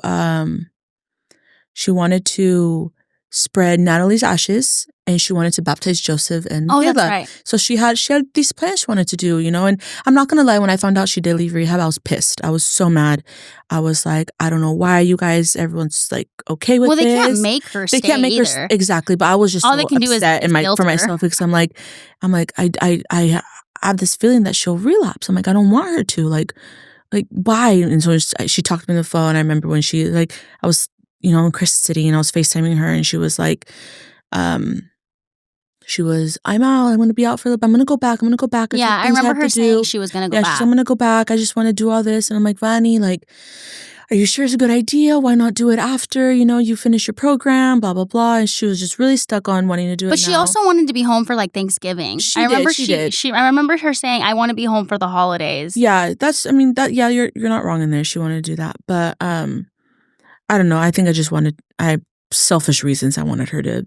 spread Natalie's ashes, and she wanted to baptize Joseph and Oh, that's Michaela. right. So she had these plans she wanted to do, you know. And I'm not gonna lie, when I found out she did leave rehab, I was pissed. I was so mad. I was like, I don't know why you guys, everyone's like okay with Well, they this. can't make her They stay can't make her either. exactly. But I was just All so they can do is upset guilt for her. myself because I'm like, I have this feeling that she'll relapse. I'm like, I don't want her to. Like why? And so she talked to me on the phone. I remember when she I was, you know, in Chris City, and I was FaceTiming her, and she was like, I'm out. I'm going to be out for a little bit. I'm going to go back. I Yeah, got I things remember have her to saying do. she was gonna go Yeah, back. I'm going to go back. I just want to do all this. And I'm like, Vanny, like, are you sure it's a good idea? Why not do it after, you know, you finish your program, blah, blah, blah. And she was just really stuck on wanting to do it But she now. also wanted to be home for like Thanksgiving. She did. I remember her saying, I want to be home for the holidays. Yeah, you're not wrong in there. She wanted to do that. But I don't know. I think I selfish reasons. I wanted her to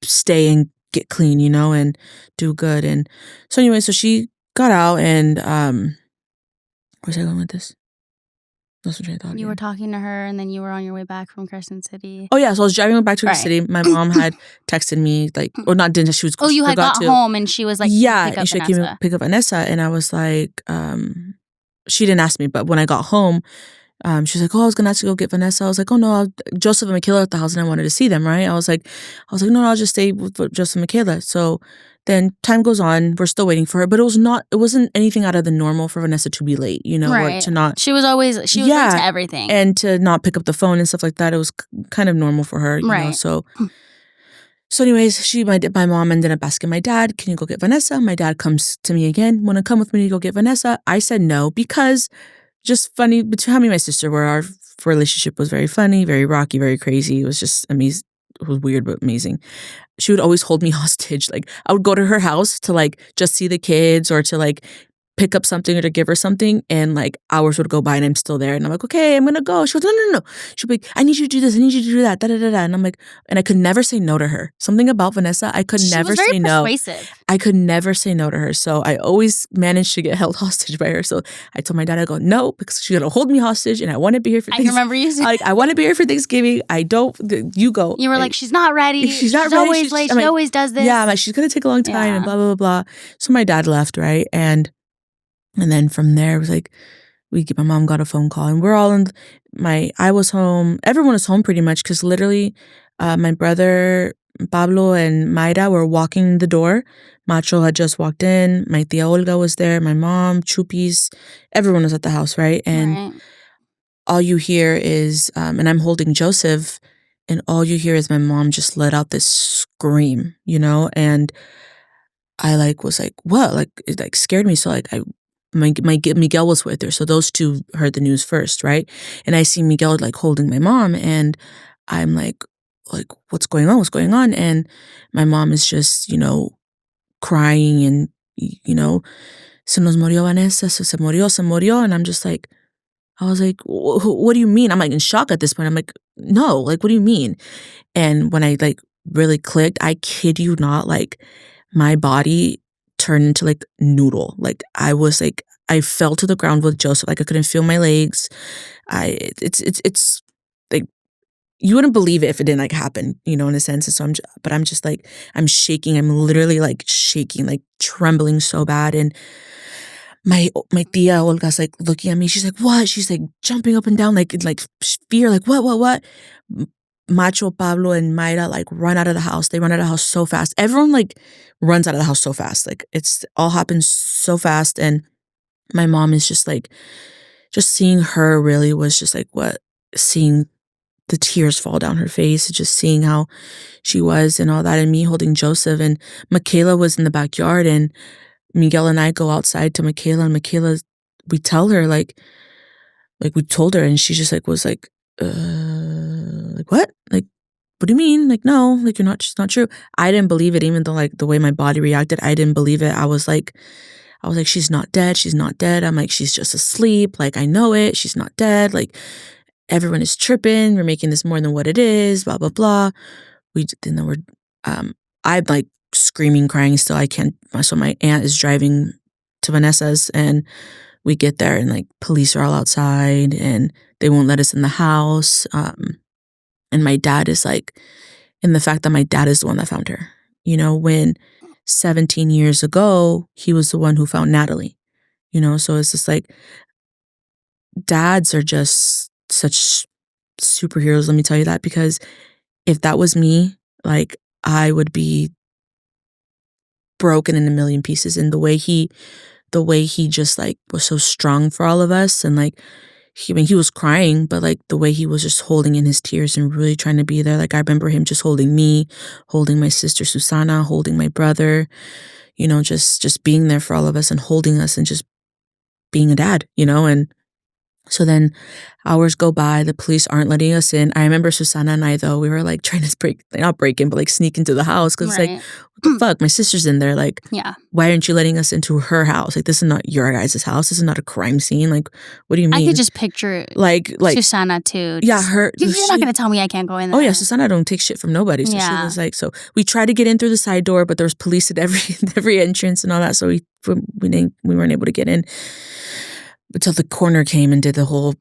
stay and get clean, you know, and do good. And so anyway, so she got out, and where's I going with this? You were talking to her, and then you were on your way back from Crescent City. Oh yeah, so I was driving back to the city. My mom had texted me she was. Oh, you had got home, and she was like, yeah, pick up she came pick up Vanessa, and I was like, she didn't ask me, but when I got home, she's like, oh, I was gonna have to go get Vanessa. I was like, oh no, Joseph and Michaela at the house, and I wanted to see them, right? I was like, no, I'll just stay with Joseph and Michaela. So then time goes on, we're still waiting for her, but it wasn't anything out of the normal for Vanessa to be late, you know, or to not. She was late to everything, and to not pick up the phone and stuff like that. It was kind of normal for her, you know. So anyways, my mom ended up asking my dad, can you go get Vanessa? My dad comes to me again, want to come with me to go get Vanessa? I said no, because just funny, between how me and my sister were, our relationship was very funny, very rocky, very crazy. It was just amazing. It was weird, but amazing. She would always hold me hostage. Like, I would go to her house to like just see the kids, or to like pick up something, or to give her something, and like hours would go by and I'm still there, and I'm like, okay, I'm gonna go. She goes, no. She'll be like, I need you to do this, I need you to do that, da da da da. And I'm like, and I could never say no to her. Something about Vanessa, I could never say no. Persuasive. I could never say no to her. So I always managed to get held hostage by her. So I told my dad, I go, no, because she's gonna hold me hostage, and I want to be here for Thanksgiving. I remember you saying, like, I want to be here for Thanksgiving. I don't, you go. You were like, she's not ready. She's not ready. Always late. She always does this. Yeah, I'm like, she's gonna take a long time, and blah, blah, blah, blah. So my dad left, right? And then from there, it was like, my mom got a phone call, and we're all I was home. Everyone was home pretty much, because literally, my brother Pablo and Mayra were walking the door. Macho had just walked in. My tia Olga was there. My mom, Chupis, everyone was at the house, right? And all you hear is, and I'm holding Joseph, and all you hear is my mom just let out this scream, you know? And I was like, what? Like, it scared me. So Miguel was with her. So those two heard the news first, right? And I see Miguel holding my mom, and I'm like, what's going on? What's going on? And my mom is just, crying, and, se nos murió Vanessa, se murió. And I'm just like, I was like, what do you mean? I'm in shock at this point. I'm like, no, what do you mean? And when I really clicked, I kid you not, my body turned into noodle. I was I fell to the ground with Joseph. I couldn't feel my legs. It's you wouldn't believe it if it didn't happen, in a sense. And so I'm just I'm shaking. I'm literally shaking, trembling so bad. And my tia Olga's looking at me. She's like, what? She's jumping up and down, fear, what? Macho, Pablo, and Mayra run out of the house. They run out of the house so fast. Everyone runs out of the house so fast. It's all happens so fast. And my mom is just seeing her really was just what, seeing the tears fall down her face, just seeing how she was and all that, and me holding Joseph. And Michaela was in the backyard, and Miguel and I go outside to Michaela, and Michaela, we tell her we told her, and she just was what? What do you mean? No, you're not, it's not true. I didn't believe it, even though the way my body reacted, I didn't believe it. I was like, she's not dead. She's not dead. I'm she's just asleep. I know it. She's not dead. Everyone is tripping. We're making this more than what it is, blah, blah, blah. I'm screaming, crying still. I can't. So my aunt is driving to Vanessa's, and we get there, and police are all outside, and they won't let us in the house. And my dad is in the fact that my dad is the one that found her. You know, when 17 years ago, he was the one who found Natalie. You know, so it's just like dads are just such superheroes, let me tell you that, because if that was me, like I would be broken in a million pieces. And the way he just like was so strong for all of us, and like I mean, he was crying, but like the way he was just holding in his tears and really trying to be there. Like I remember him just holding me, holding my sister Susana, holding my brother, you know, just being there for all of us and holding us and just being a dad, you know. And so then hours go by, the police aren't letting us in. I remember Susana and I, though, we were like trying to not break in, but like sneak into the house because it's like, what the fuck? My sister's in there. Like, Yeah. Why aren't you letting us into her house? Like, this is not your guys' house. This is not a crime scene. Like, what do you mean? I could just picture like Susana too. Yeah, her. You're not going to tell me I can't go in there. Oh yeah, Susana don't take shit from nobody. So she was like, so we tried to get in through the side door, but there was police at every entrance and all that. So we weren't able to get in until the coroner came and did the whole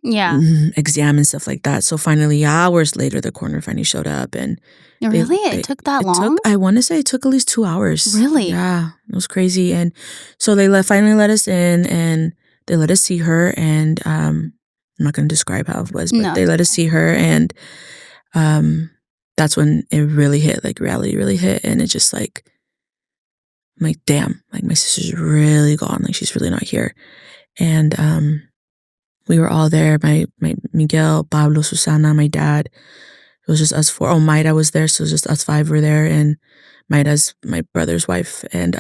exam and stuff like that. So finally, hours later, the coroner finally showed up, and really, it took that long. I want to say it took at least 2 hours. Really? Yeah, it was crazy. And so they finally let us in, and they let us see her. And I'm not going to describe how it was, but they let us see her, and that's when it really hit. Like reality really hit, and it just like, I'm like, damn, like my sister's really gone. Like she's really not here. And we were all there. My Miguel, Pablo, Susana, my dad. It was just us four. Oh, Maida was there, so it was just us five were there, and Maida's my brother's wife, and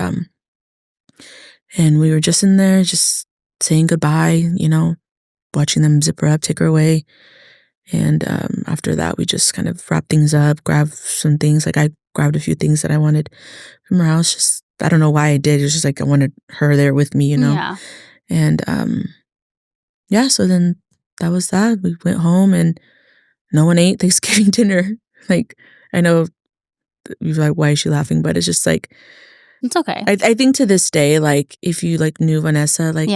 we were just in there, just saying goodbye, you know, watching them zip her up, take her away, and after that, we just kind of wrapped things up, grabbed some things. Like I grabbed a few things that I wanted from her house. Just I don't know why I did. It was just like I wanted her there with me, you know. Yeah. And yeah, so then that was that. We went home and no one ate Thanksgiving dinner. Like, I know you're like, why is she laughing? But it's just like, it's okay. I think to this day, like, if you like knew Vanessa, like,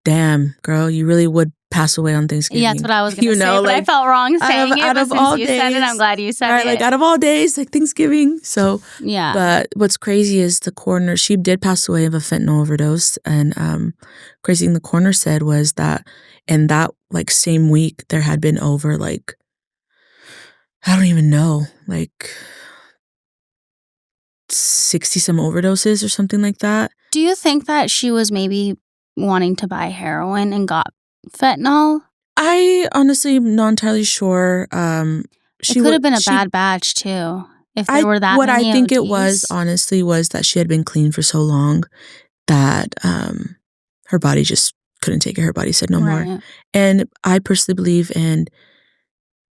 damn, girl, you really would pass away on Thanksgiving. Yeah, that's what I was going to say, know, but like, I felt wrong saying it. Out But of since all you days, said it, I'm glad you said right, it. like, out of all days, like Thanksgiving. So, yeah. But what's crazy is the coroner, she did pass away of a fentanyl overdose. And crazy thing the coroner said was that in that like same week, there had been over like, I don't even know, like 60 some overdoses or something like that. Do you think that she was maybe wanting to buy heroin and got fentanyl? I honestly am not entirely sure. It could have been a bad batch too. If there were that what many I think ODs. It was, honestly, was that she had been clean for so long that her body just couldn't take it. Her body said no more. And I personally believe, and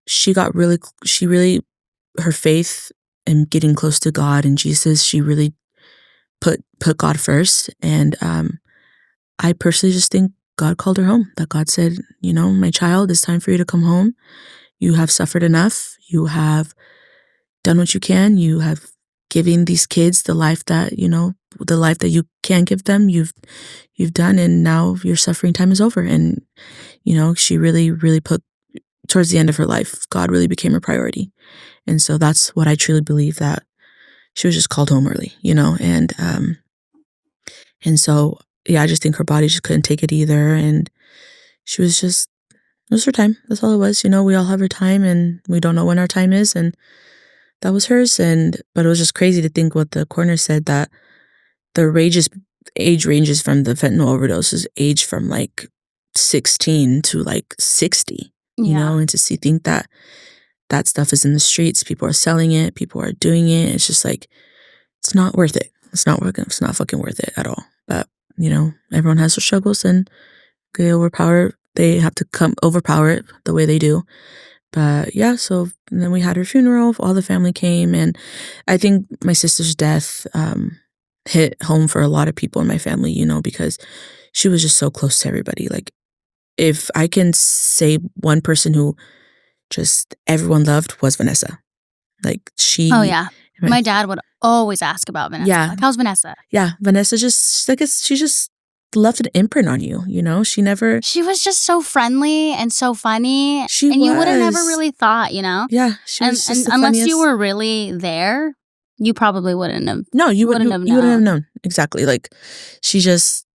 she really, her faith and getting close to God and Jesus, she really put God first. And I personally just think God called her home. That God said, you know, my child, it's time for you to come home. You have suffered enough. You have done what you can. You have given these kids the life that, you know, the life that you can give them. You've done, and now your suffering time is over. And, you know, she really, really put, towards the end of her life, God really became her priority. And so that's what I truly believe, that she was just called home early, you know, and so, yeah, I just think her body just couldn't take it either. And she was just, it was her time. That's all it was. You know, we all have our time and we don't know when our time is. And that was hers. But it was just crazy to think what the coroner said, that the age ranges from the fentanyl overdoses, age from like 16 to like 60, you know, and to think that that stuff is in the streets. People are selling it. People are doing it. It's just like, it's not worth it. It's not working. It's not fucking worth it at all. But, you know, everyone has their struggles, and they have to overpower it the way they do. But yeah, so then we had her funeral. All the family came, and I think my sister's death hit home for a lot of people in my family, you know, because she was just so close to everybody. Like, if I can say one person who just everyone loved, was Vanessa. Like, she... Oh, yeah. My dad would always ask about Vanessa. Yeah. Like, how's Vanessa? Yeah, Vanessa just, I guess she just left an imprint on you, you know? She was just so friendly and so funny. She and you would have never was. really thought, you know? Yeah, she was just And the unless you funniest. were really there, you probably wouldn't have No, you wouldn't have wouldn't have known. known. Exactly. Like, she just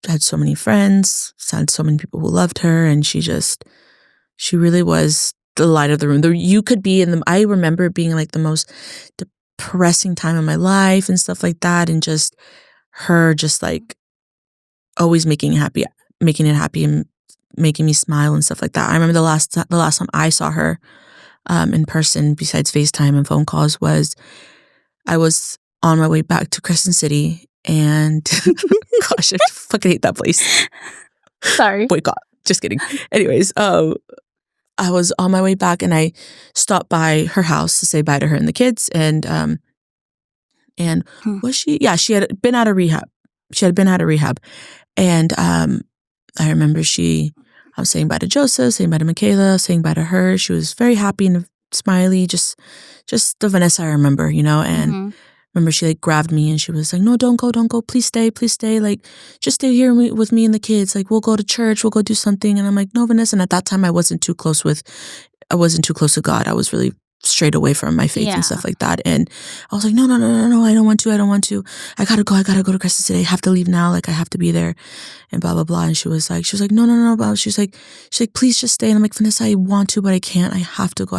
had so many friends, had so many people who loved her, and she really was the light of the room. You could be in the, I remember it being like the most depressing time of my life and stuff like that, and just her just like always making it happy and making me smile and stuff like that. I remember the last time I saw her in person, besides FaceTime and phone calls, was I was on my way back to Crescent City, and gosh, I fucking hate that place. Sorry. Boycott. Just kidding. Anyways, I was on my way back, and I stopped by her house to say bye to her and the kids, and was she? Yeah, she had been out of rehab. And I remember I was saying bye to Joseph, saying bye to Michaela, saying bye to her. She was very happy and smiley, just the Vanessa I remember, you know. And remember, she like grabbed me and she was like, "No, don't go, please stay, like just stay here with me and the kids. Like, we'll go to church, we'll go do something." And I'm like, "No, Vanessa." And at that time, I wasn't too close to God. I was really strayed away from my faith and stuff like that. And I was like, no, I don't want to. I gotta go to Crescent City. I have to leave now. Like, I have to be there, and blah, blah, blah. And she was like, no, blah. She's like, please just stay. And I'm like, Vanessa, I want to, but I can't. I have to go.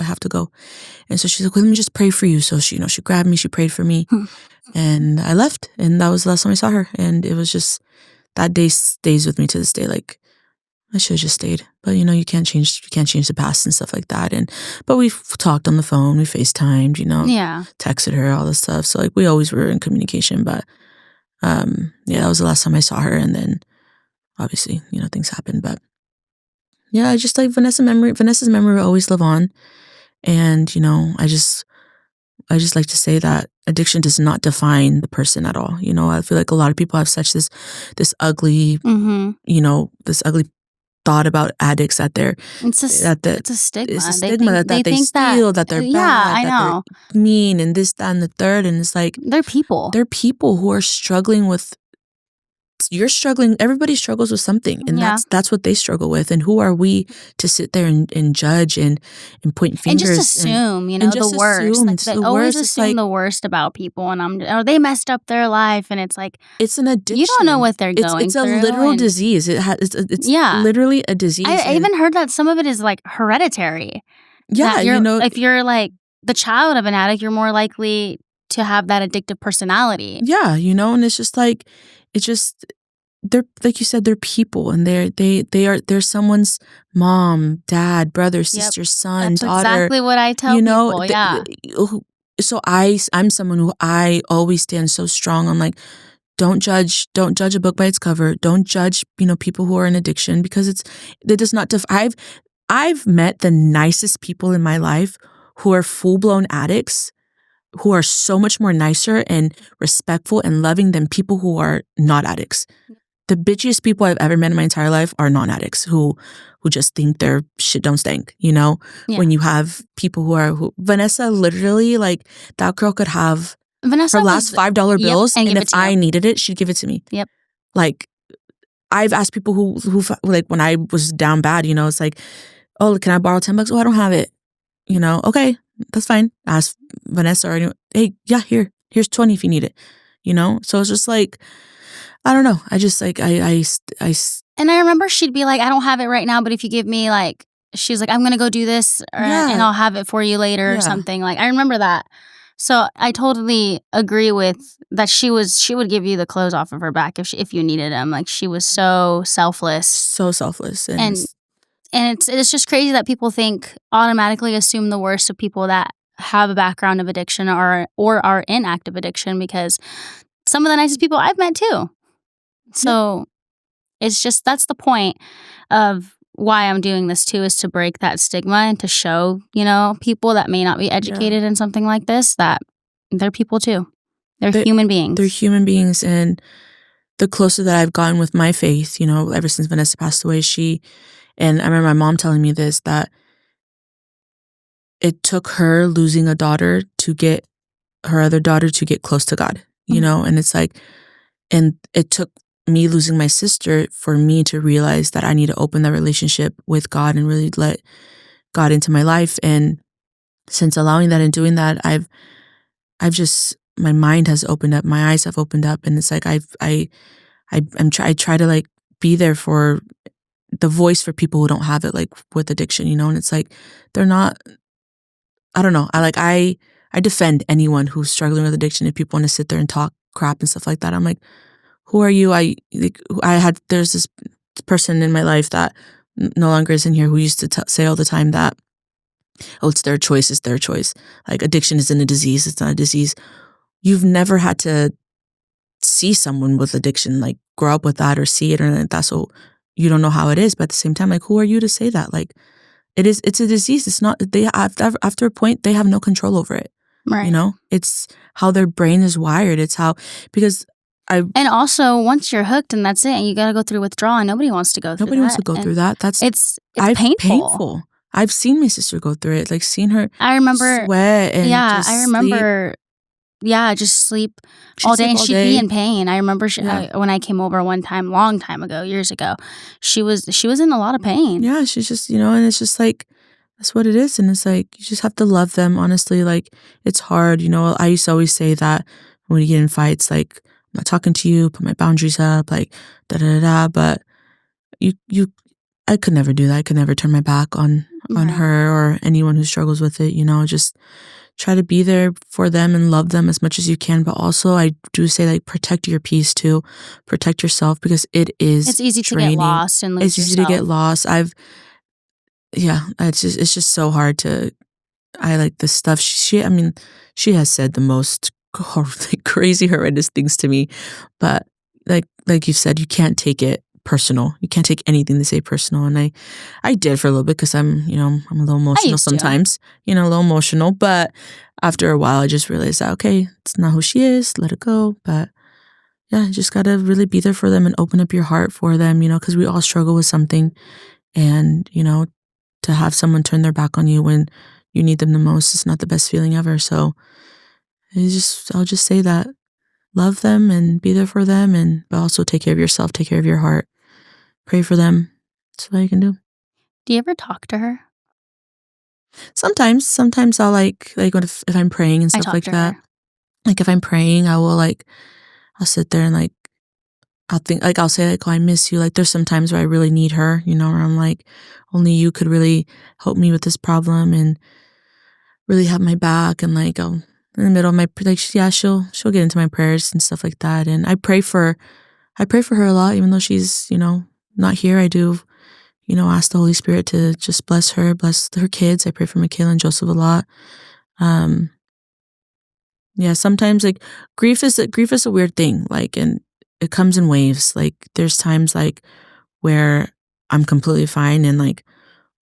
And so she's like, well, let me just pray for you. So she grabbed me, she prayed for me, and I left. And that was the last time I saw her. And it was just, that day stays with me to this day. Like, I should have just stayed, but you can't change the past and stuff like that. But we've talked on the phone, we FaceTimed, texted her, all this stuff. So like, we always were in communication. But that was the last time I saw her. And then obviously, things happened. But yeah, I just like Vanessa's memory will always live on. And I just like to say that addiction does not define the person at all. I feel like a lot of people have such this ugly, this ugly thought about addicts, that it's a stigma. It's a stigma that they steal, that they're bad, that they're mean, and this, that, and the third. And it's like, they're people. They're people who are struggling with. You're struggling. Everybody struggles with something, and that's what they struggle with. And who are we to sit there and judge and point fingers and just assume, the worst? Like, they always assume the worst about people, and they messed up their life, and it's like, it's an addiction. You don't know what they're going through. It's a literal disease. It's literally a disease. I even heard that some of it is like hereditary. Yeah, if you're like the child of an addict, you're more likely to have that addictive personality. Yeah, and it's just like, they're, like you said, they're people, and they're someone's mom, dad, brother, sister, son, That's daughter. Exactly what I tell people. Yeah. So I'm someone who I always stand so strong on, like, don't judge a book by its cover. Don't judge, people who are in addiction, because it does not I've met the nicest people in my life who are full-blown addicts, who are so much more nicer and respectful and loving than people who are not addicts. The bitchiest people I've ever met in my entire life are non-addicts who just think their shit don't stink, When you have people who Vanessa, literally, like, that girl could have her last $5 bills, and if I needed it, she'd give it to me. Yep. Like, I've asked people who like, when I was down bad, it's like, oh, can I borrow $10? Oh, I don't have it. Okay, that's fine. Ask Vanessa or anyone, hey, yeah, here's 20 if you need it. So it's just like, I don't know. I just like, I and I remember she'd be like, I don't have it right now, but if you give me, like, she's like, I'm going to go do this and I'll have it for you later or something. Like, I remember that. So I totally agree with that. She would give you the clothes off of her back if you needed them. Like, she was so selfless. And it's just crazy that people automatically assume the worst of people that have a background of addiction or are in active addiction, because some of the nicest people I've met too. So it's just, that's the point of why I'm doing this too, is to break that stigma and to show, people that may not be educated in something like this, that they're people too. They're human beings. They're human beings. And the closer that I've gotten with my faith, ever since Vanessa passed away, and I remember my mom telling me this, that it took her losing a daughter to get her other daughter to get close to God, and it's like, and it took me losing my sister for me to realize that I need to open that relationship with God and really let God into my life. And since allowing that and doing that, I've just, my mind has opened up, my eyes have opened up, and it's like I try to like be there for the voice for people who don't have it, like with addiction, and it's like they're not. I don't know. I defend anyone who's struggling with addiction. If people want to sit there and talk crap and stuff like that, I'm like, who are you? There's this person in my life that no longer is in here who used to say all the time that, oh, it's their choice, it's their choice. Like addiction isn't a disease, it's not a disease. You've never had to see someone with addiction, like grow up with that or see it or anything like that. So you don't know how it is. But at the same time, like, who are you to say that? Like, it's a disease. It's not, after a point, they have no control over it. Right. It's how their brain is wired. It's how, because and also once you're hooked and that's it, and you got to go through withdrawal, and nobody wants to go through that. Nobody wants to go through that. It's painful. I've seen my sister go through it, like seen her I remember sweat and just I remember just sleep all day, and she'd be in pain. I remember when I came over one time, long time ago, years ago, she was in a lot of pain. Yeah, she's just, and it's just like, that's what it is. And it's like, you just have to love them, honestly. Like, it's hard. I used to always say that when you get in fights, like, I'm not talking to you, put my boundaries up, like, da-da-da-da. But I could never do that. I could never turn my back on her or anyone who struggles with it, just try to be there for them and love them as much as you can. But also, I do say, like, protect your peace too. Protect yourself, because it's easy draining. To get lost and lose It's easy to get lost. It's just so hard to, I like the stuff she has said the most crazy, horrendous things to me. But like you said, you can't take it personal. You can't take anything they say personal. And I did for a little bit, because I'm a little emotional sometimes, a little emotional. But after a while, I just realized that, okay, it's not who she is. Let it go. But yeah, you just got to really be there for them and open up your heart for them, because we all struggle with something. And, to have someone turn their back on you when you need them the most is not the best feeling ever. So I'll just say that. Love them and be there for them, but also take care of yourself, take care of your heart. Pray for them. That's all you can do. Do you ever talk to her? Sometimes I'll like if I'm praying and stuff like that. Like if I'm praying, I'll sit there and like, I'll say like, oh, I miss you. Like there's some times where I really need her, where I'm like, only you could really help me with this problem and really have my back. And like, in the middle of my, like, yeah, she'll get into my prayers and stuff like that. And I pray for her a lot, even though she's, not here. I do, ask the Holy Spirit to just bless her kids. I pray for Michaela and Joseph a lot. Yeah, sometimes like grief is a weird thing. Like, and it comes in waves. Like there's times like where I'm completely fine and like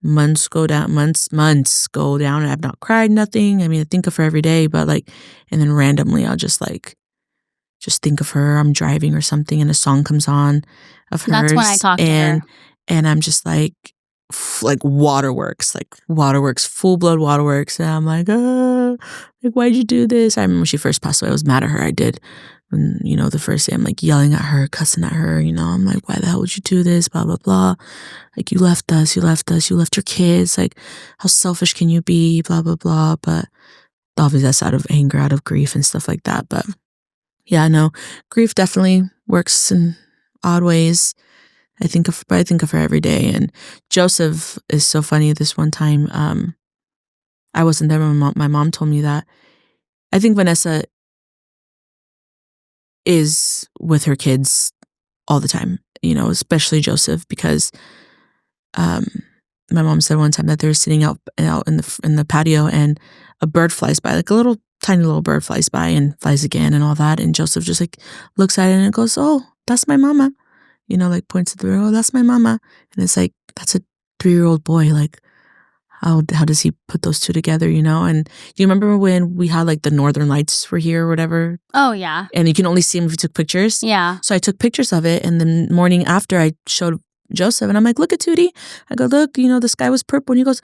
months go down and I've not cried, nothing. I mean, I think of her every day, but like, and then randomly I'll just think of her. I'm driving or something and a song comes on of hers. That's when I talk to her. And I'm just like waterworks, full blood waterworks. And I'm like, why'd you do this? I remember when she first passed away, I was mad at her. I did. And, the first day I'm like yelling at her, cussing at her, I'm like, why the hell would you do this? Blah, blah, blah. Like, you left us, you left your kids. Like, how selfish can you be? Blah, blah, blah. But obviously that's out of anger, out of grief and stuff like that. But yeah, no, grief definitely works in odd ways. I think of her every day. And Joseph is so funny. This one time, I wasn't there when my mom told me that. I think Vanessa is with her kids all the time, especially Joseph, because my mom said one time that they were sitting out in the patio and a bird flies by, like a little tiny little bird flies by and flies again and all that, and Joseph just like looks at it and it goes, "Oh, that's my mama," like points at the bird, "Oh, that's my mama," and it's like, that's a 3-year-old boy, like how does he put those two together, And do you remember when we had like the Northern Lights were here or whatever? Oh yeah. And you can only see them if you took pictures. Yeah. So I took pictures of it, and the morning after I showed Joseph, and I'm like, "Look at Tootie." I go, "Look, the sky was purple," and he goes,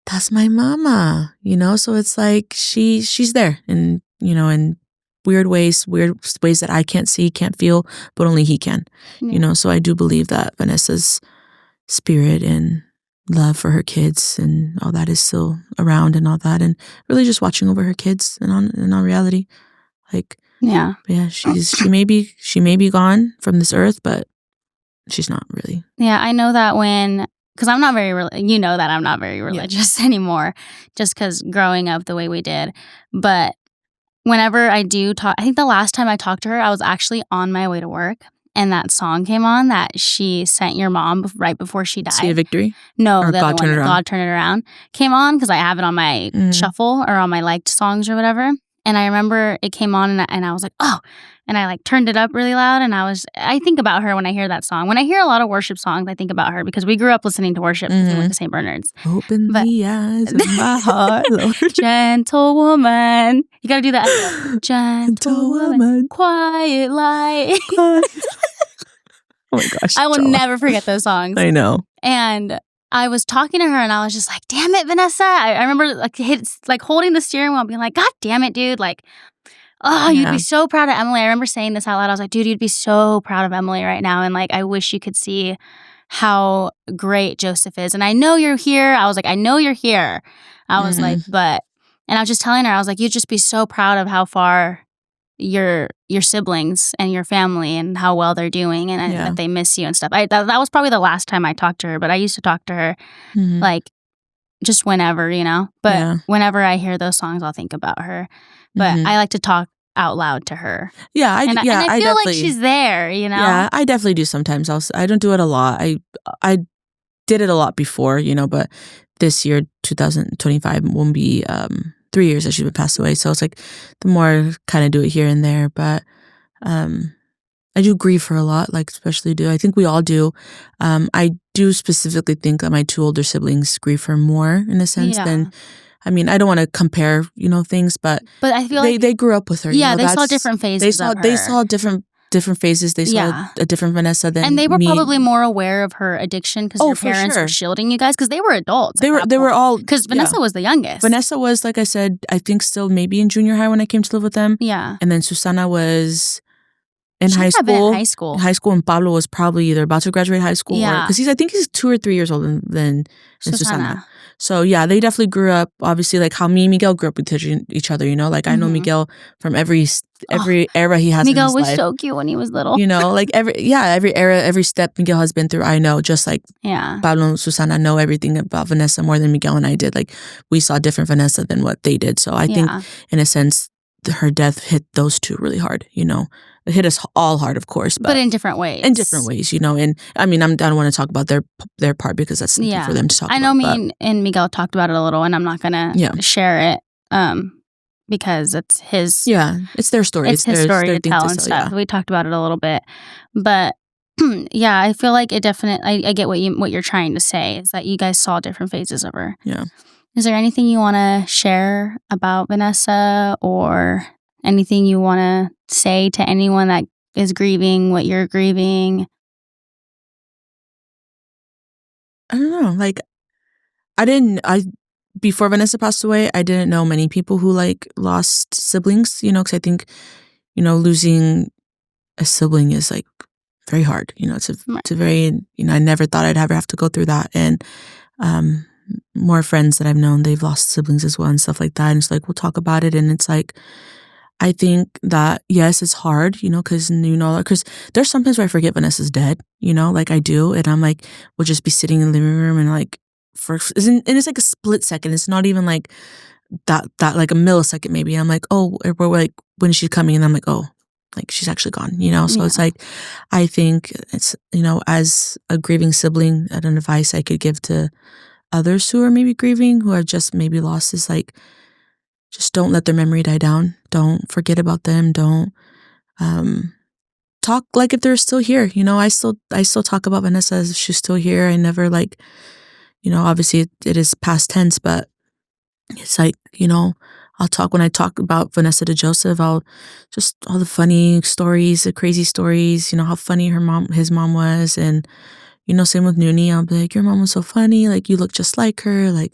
"That's my mama," So it's like she's there, and and weird ways that I can't see, can't feel, but only he can. Yeah. So I do believe that Vanessa's spirit and love for her kids and all that is still around and all that, and really just watching over her kids and on reality. Like, Yeah. yeah, she may be gone from this earth, but she's not really. Yeah, I know that because I'm not very, you know that I'm not very religious anymore, just because growing up the way we did. But whenever I do talk, I think the last time I talked to her, I was actually on my way to work, and that song came on that she sent your mom right before she died. See a Victory? No, Or the God other Turn one, It Around? God Turn It Around, came on because I have it on my shuffle or on my liked songs or whatever. And I remember it came on and I was like, oh, and I like turned it up really loud. And I think about her when I hear that song. When I hear a lot of worship songs, I think about her because we grew up listening to worship because we went to St. Bernard's. Open But- the eyes of my heart, Lord. Gentle woman. You got to do that. Gentle woman. Quiet light. Oh my gosh. I will Joella. never forget those songs. I know. And I was talking to her and I was just like, damn it, Vanessa. I remember like holding the steering wheel being like, God damn it, dude. Like, oh, you'd be so proud of Emely. I remember saying this out loud. I was like, dude, you'd be so proud of Emely right now. And like, I wish you could see how great Joseph is. And I know you're here. I was like, I know you're here. I was like, and I was just telling her, I was like, you'd just be so proud of how far your siblings and your family and how well they're doing and that they miss you and stuff. That was probably the last time I talked to her, but I used to talk to her like just whenever, but whenever I hear those songs, I'll think about her. But I like to talk out loud to her. Yeah, I feel like she's there, Yeah, I definitely do sometimes. I don't do it a lot. I did it a lot before, but this year, 2025, won't be 3 years that she's been passed away. So it's like the more kind of do it here and there. But I do grieve her a lot, like especially I think we all do. I do specifically think that my two older siblings grieve her more in a sense than. I mean, I don't want to compare, things, but I feel they grew up with her. Yeah, they saw different phases of her. They saw different phases. They saw a different Vanessa than and they were me. probably more aware of her addiction because your parents were shielding you guys because they were adults. They were all because Vanessa was the youngest. Vanessa was, like I said, I think still maybe in junior high when I came to live with them. Yeah, and then Susana was in she high had been school. in high school. High school, and Pablo was probably either about to graduate high school or because I think he's 2 or 3 years older than Susana. So yeah, they definitely grew up. Obviously, like how me and Miguel grew up with each other. Like I know Miguel from every era he has. Miguel in his was life. so cute when he was little. Like every era, every step Miguel has been through. I know, just like Pablo and Susana know everything about Vanessa more than Miguel and I did. Like we saw different Vanessa than what they did. So I think, in a sense, her death hit those two really hard. It hit us all hard, of course, but in different ways. In different ways, And I mean, I don't want to talk about their part because that's something for them to talk about. I know me and Miguel talked about it a little, and I'm not gonna share it because it's his. Yeah, it's their story. It's his story to tell and stuff. Yeah. We talked about it a little bit, but yeah, I feel like it definitely. I get what you're trying to say is that you guys saw different phases of her. Yeah. Is there anything you want to share about Vanessa or anything you want to say to anyone that is grieving what you're grieving? I don't know. Like, before Vanessa passed away, I didn't know many people who like lost siblings, because I think, losing a sibling is like very hard. It's a very, I never thought I'd ever have to go through that. And more friends that I've known, they've lost siblings as well and stuff like that. And it's like, we'll talk about it. And it's like, I think that, yes, it's hard, because, because there's sometimes where I forget Vanessa's dead, like I do. And I'm like, we'll just be sitting in the living room and like, and it's like a split second. It's not even like that like a millisecond maybe. I'm like, oh, we're like, when is she coming? And I'm like, oh, like she's actually gone, So it's like, I think it's, as a grieving sibling, an advice I could give to others who are maybe grieving, who are just maybe lost is like, just don't let their memory die down. Don't forget about them. Don't talk like if they're still here. I still talk about Vanessa as if she's still here. I never like, obviously it is past tense, but it's like, I'll talk when I talk about Vanessa to Joseph. I'll just all the funny stories, the crazy stories. How funny his mom was, and Same with Noonie. I'll be like, your mom was so funny. Like, you look just like her. Like,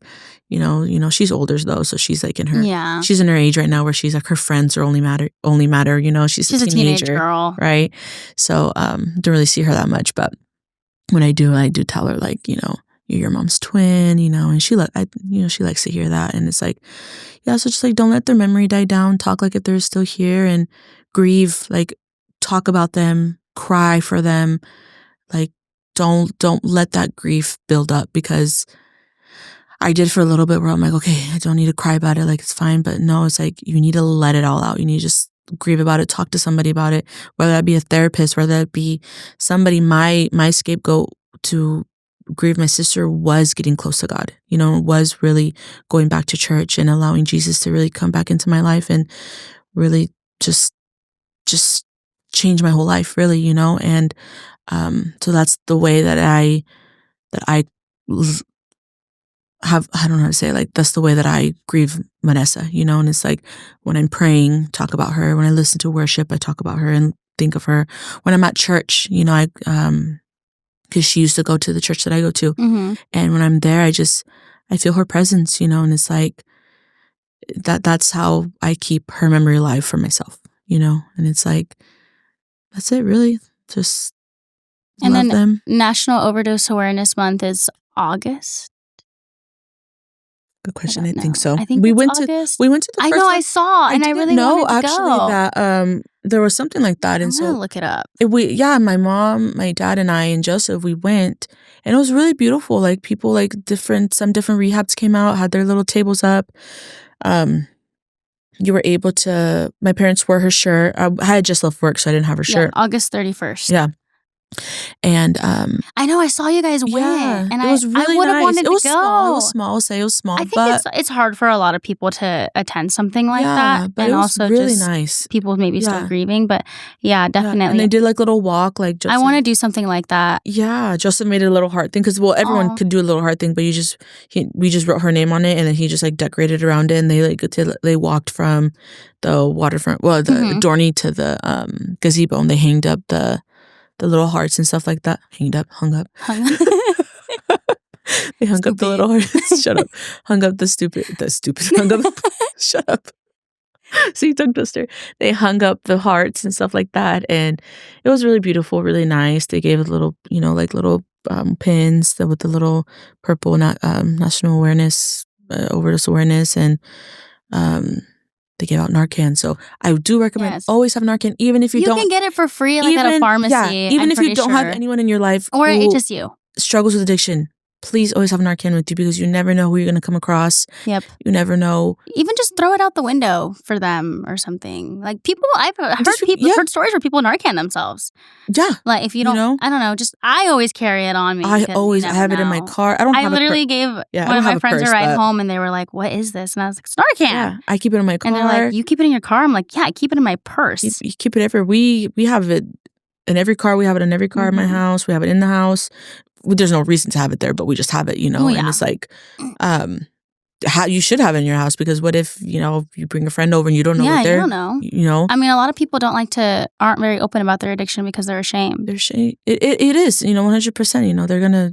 she's older though. So she's like she's in her age right now where she's like, her friends are only matter. She's a teenage teenager. girl. Right. So, don't really see her that much. But when I do tell her like, you're your mom's twin, and she likes to hear that. And it's like, yeah, so just like, don't let their memory die down. Talk like if they're still here and grieve, like talk about them, cry for them. Like, don't let that grief build up, because I did for a little bit where I'm like, okay, I don't need to cry about it. Like, it's fine. But no, it's like, you need to let it all out. You need to just grieve about it, talk to somebody about it, whether that be a therapist, whether that be somebody. My scapegoat to grieve my sister was getting close to God, was really going back to church and allowing Jesus to really come back into my life and really just change my whole life, really, and so that's the way that I have, I don't know how to say it, like, that's the way that I grieve Vanessa, and it's like, when I'm praying, talk about her. When I listen to worship, I talk about her and think of her. When I'm at church, because she used to go to the church that I go to. Mm-hmm. And when I'm there, I feel her presence, and it's like, that's how I keep her memory alive for myself, and it's like, that's it, really. Just and love then them. National Overdose Awareness Month is August. Good question. I think so. I think we it's went August. to the first I know, one. I saw, and I really know wanted to actually go. that there was something like that, and I'm so gonna look it up. My mom, my dad, and I and Joseph, we went, and it was really beautiful. Like, people, like some different rehabs came out, had their little tables up. You were able to. My parents wore her shirt. I had just left work, so I didn't have her shirt. August 31st. Yeah. And I know, I saw you guys went, and it was really I would have nice. wanted It was to go. small. It was small. I'll say it was small. I think it's hard for a lot of people to attend something like that, but and it was also really just nice. people maybe still grieving. But yeah, definitely. And they did like little walk, like Joseph. I want to do something like that. Yeah, Joseph made a little heart thing because everyone could do a little heart thing, but we just wrote her name on it, and then he just like decorated around it, and they walked from the waterfront, the Dorney to the gazebo, and they hanged up the little hearts and stuff like that. Hung up. They hung up the little hearts. Shut up. Hung up the stupid. Hung up. Shut up. See, tongue twister. They hung up the hearts and stuff like that, and it was really beautiful, really nice. They gave us little, like little pins with the little purple national awareness, overdose awareness, and they gave out Narcan. So I do recommend always have Narcan, even if you don't. You can get it for free, like at a pharmacy. Yeah, even if you don't have anyone in your life or who it's just you struggles with addiction. Please always have Narcan with you, because you never know who you're going to come across. Yep. You never know. Even just throw it out the window for them or something. Like, people, I've heard stories where people Narcan themselves. Yeah. Like, if you don't, I don't know, just, I always carry it on me. I have it in my car. I literally gave one of my friends a ride home, and they were like, what is this? And I was like, it's Narcan. Yeah, I keep it in my car. And they're like, you keep it in your car? I'm like, yeah, I keep it in my purse. You keep it everywhere. We have it in every car. We have it in every car in my house. We have it in the house. There's no reason to have it there, but we just have it, and it's like, you should have it in your house, because what if, you bring a friend over and you don't know what they're, you don't know. I mean, a lot of people aren't very open about their addiction because they're ashamed. They're ashamed. It is, 100%, they're gonna,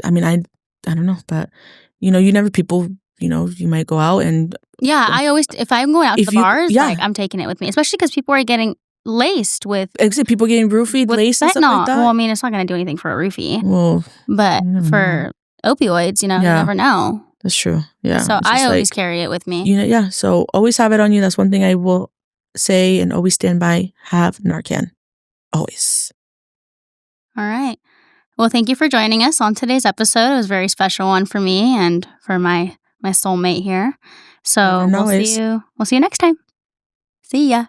I don't know, but, you never, people, you might go out and. Yeah, I always, if I'm going out to the bars, like, I'm taking it with me, especially because people are getting laced with people getting roofied, laced and stuff like that. Well, I mean, it's not going to do anything for a roofie. Well, but for opioids, you never know. That's true. Yeah. So I always carry it with me. Yeah. So always have it on you. That's one thing I will say and always stand by. Have Narcan. Always. All right. Well, thank you for joining us on today's episode. It was a very special one for me and for my soulmate here. So we'll see you next time. See ya.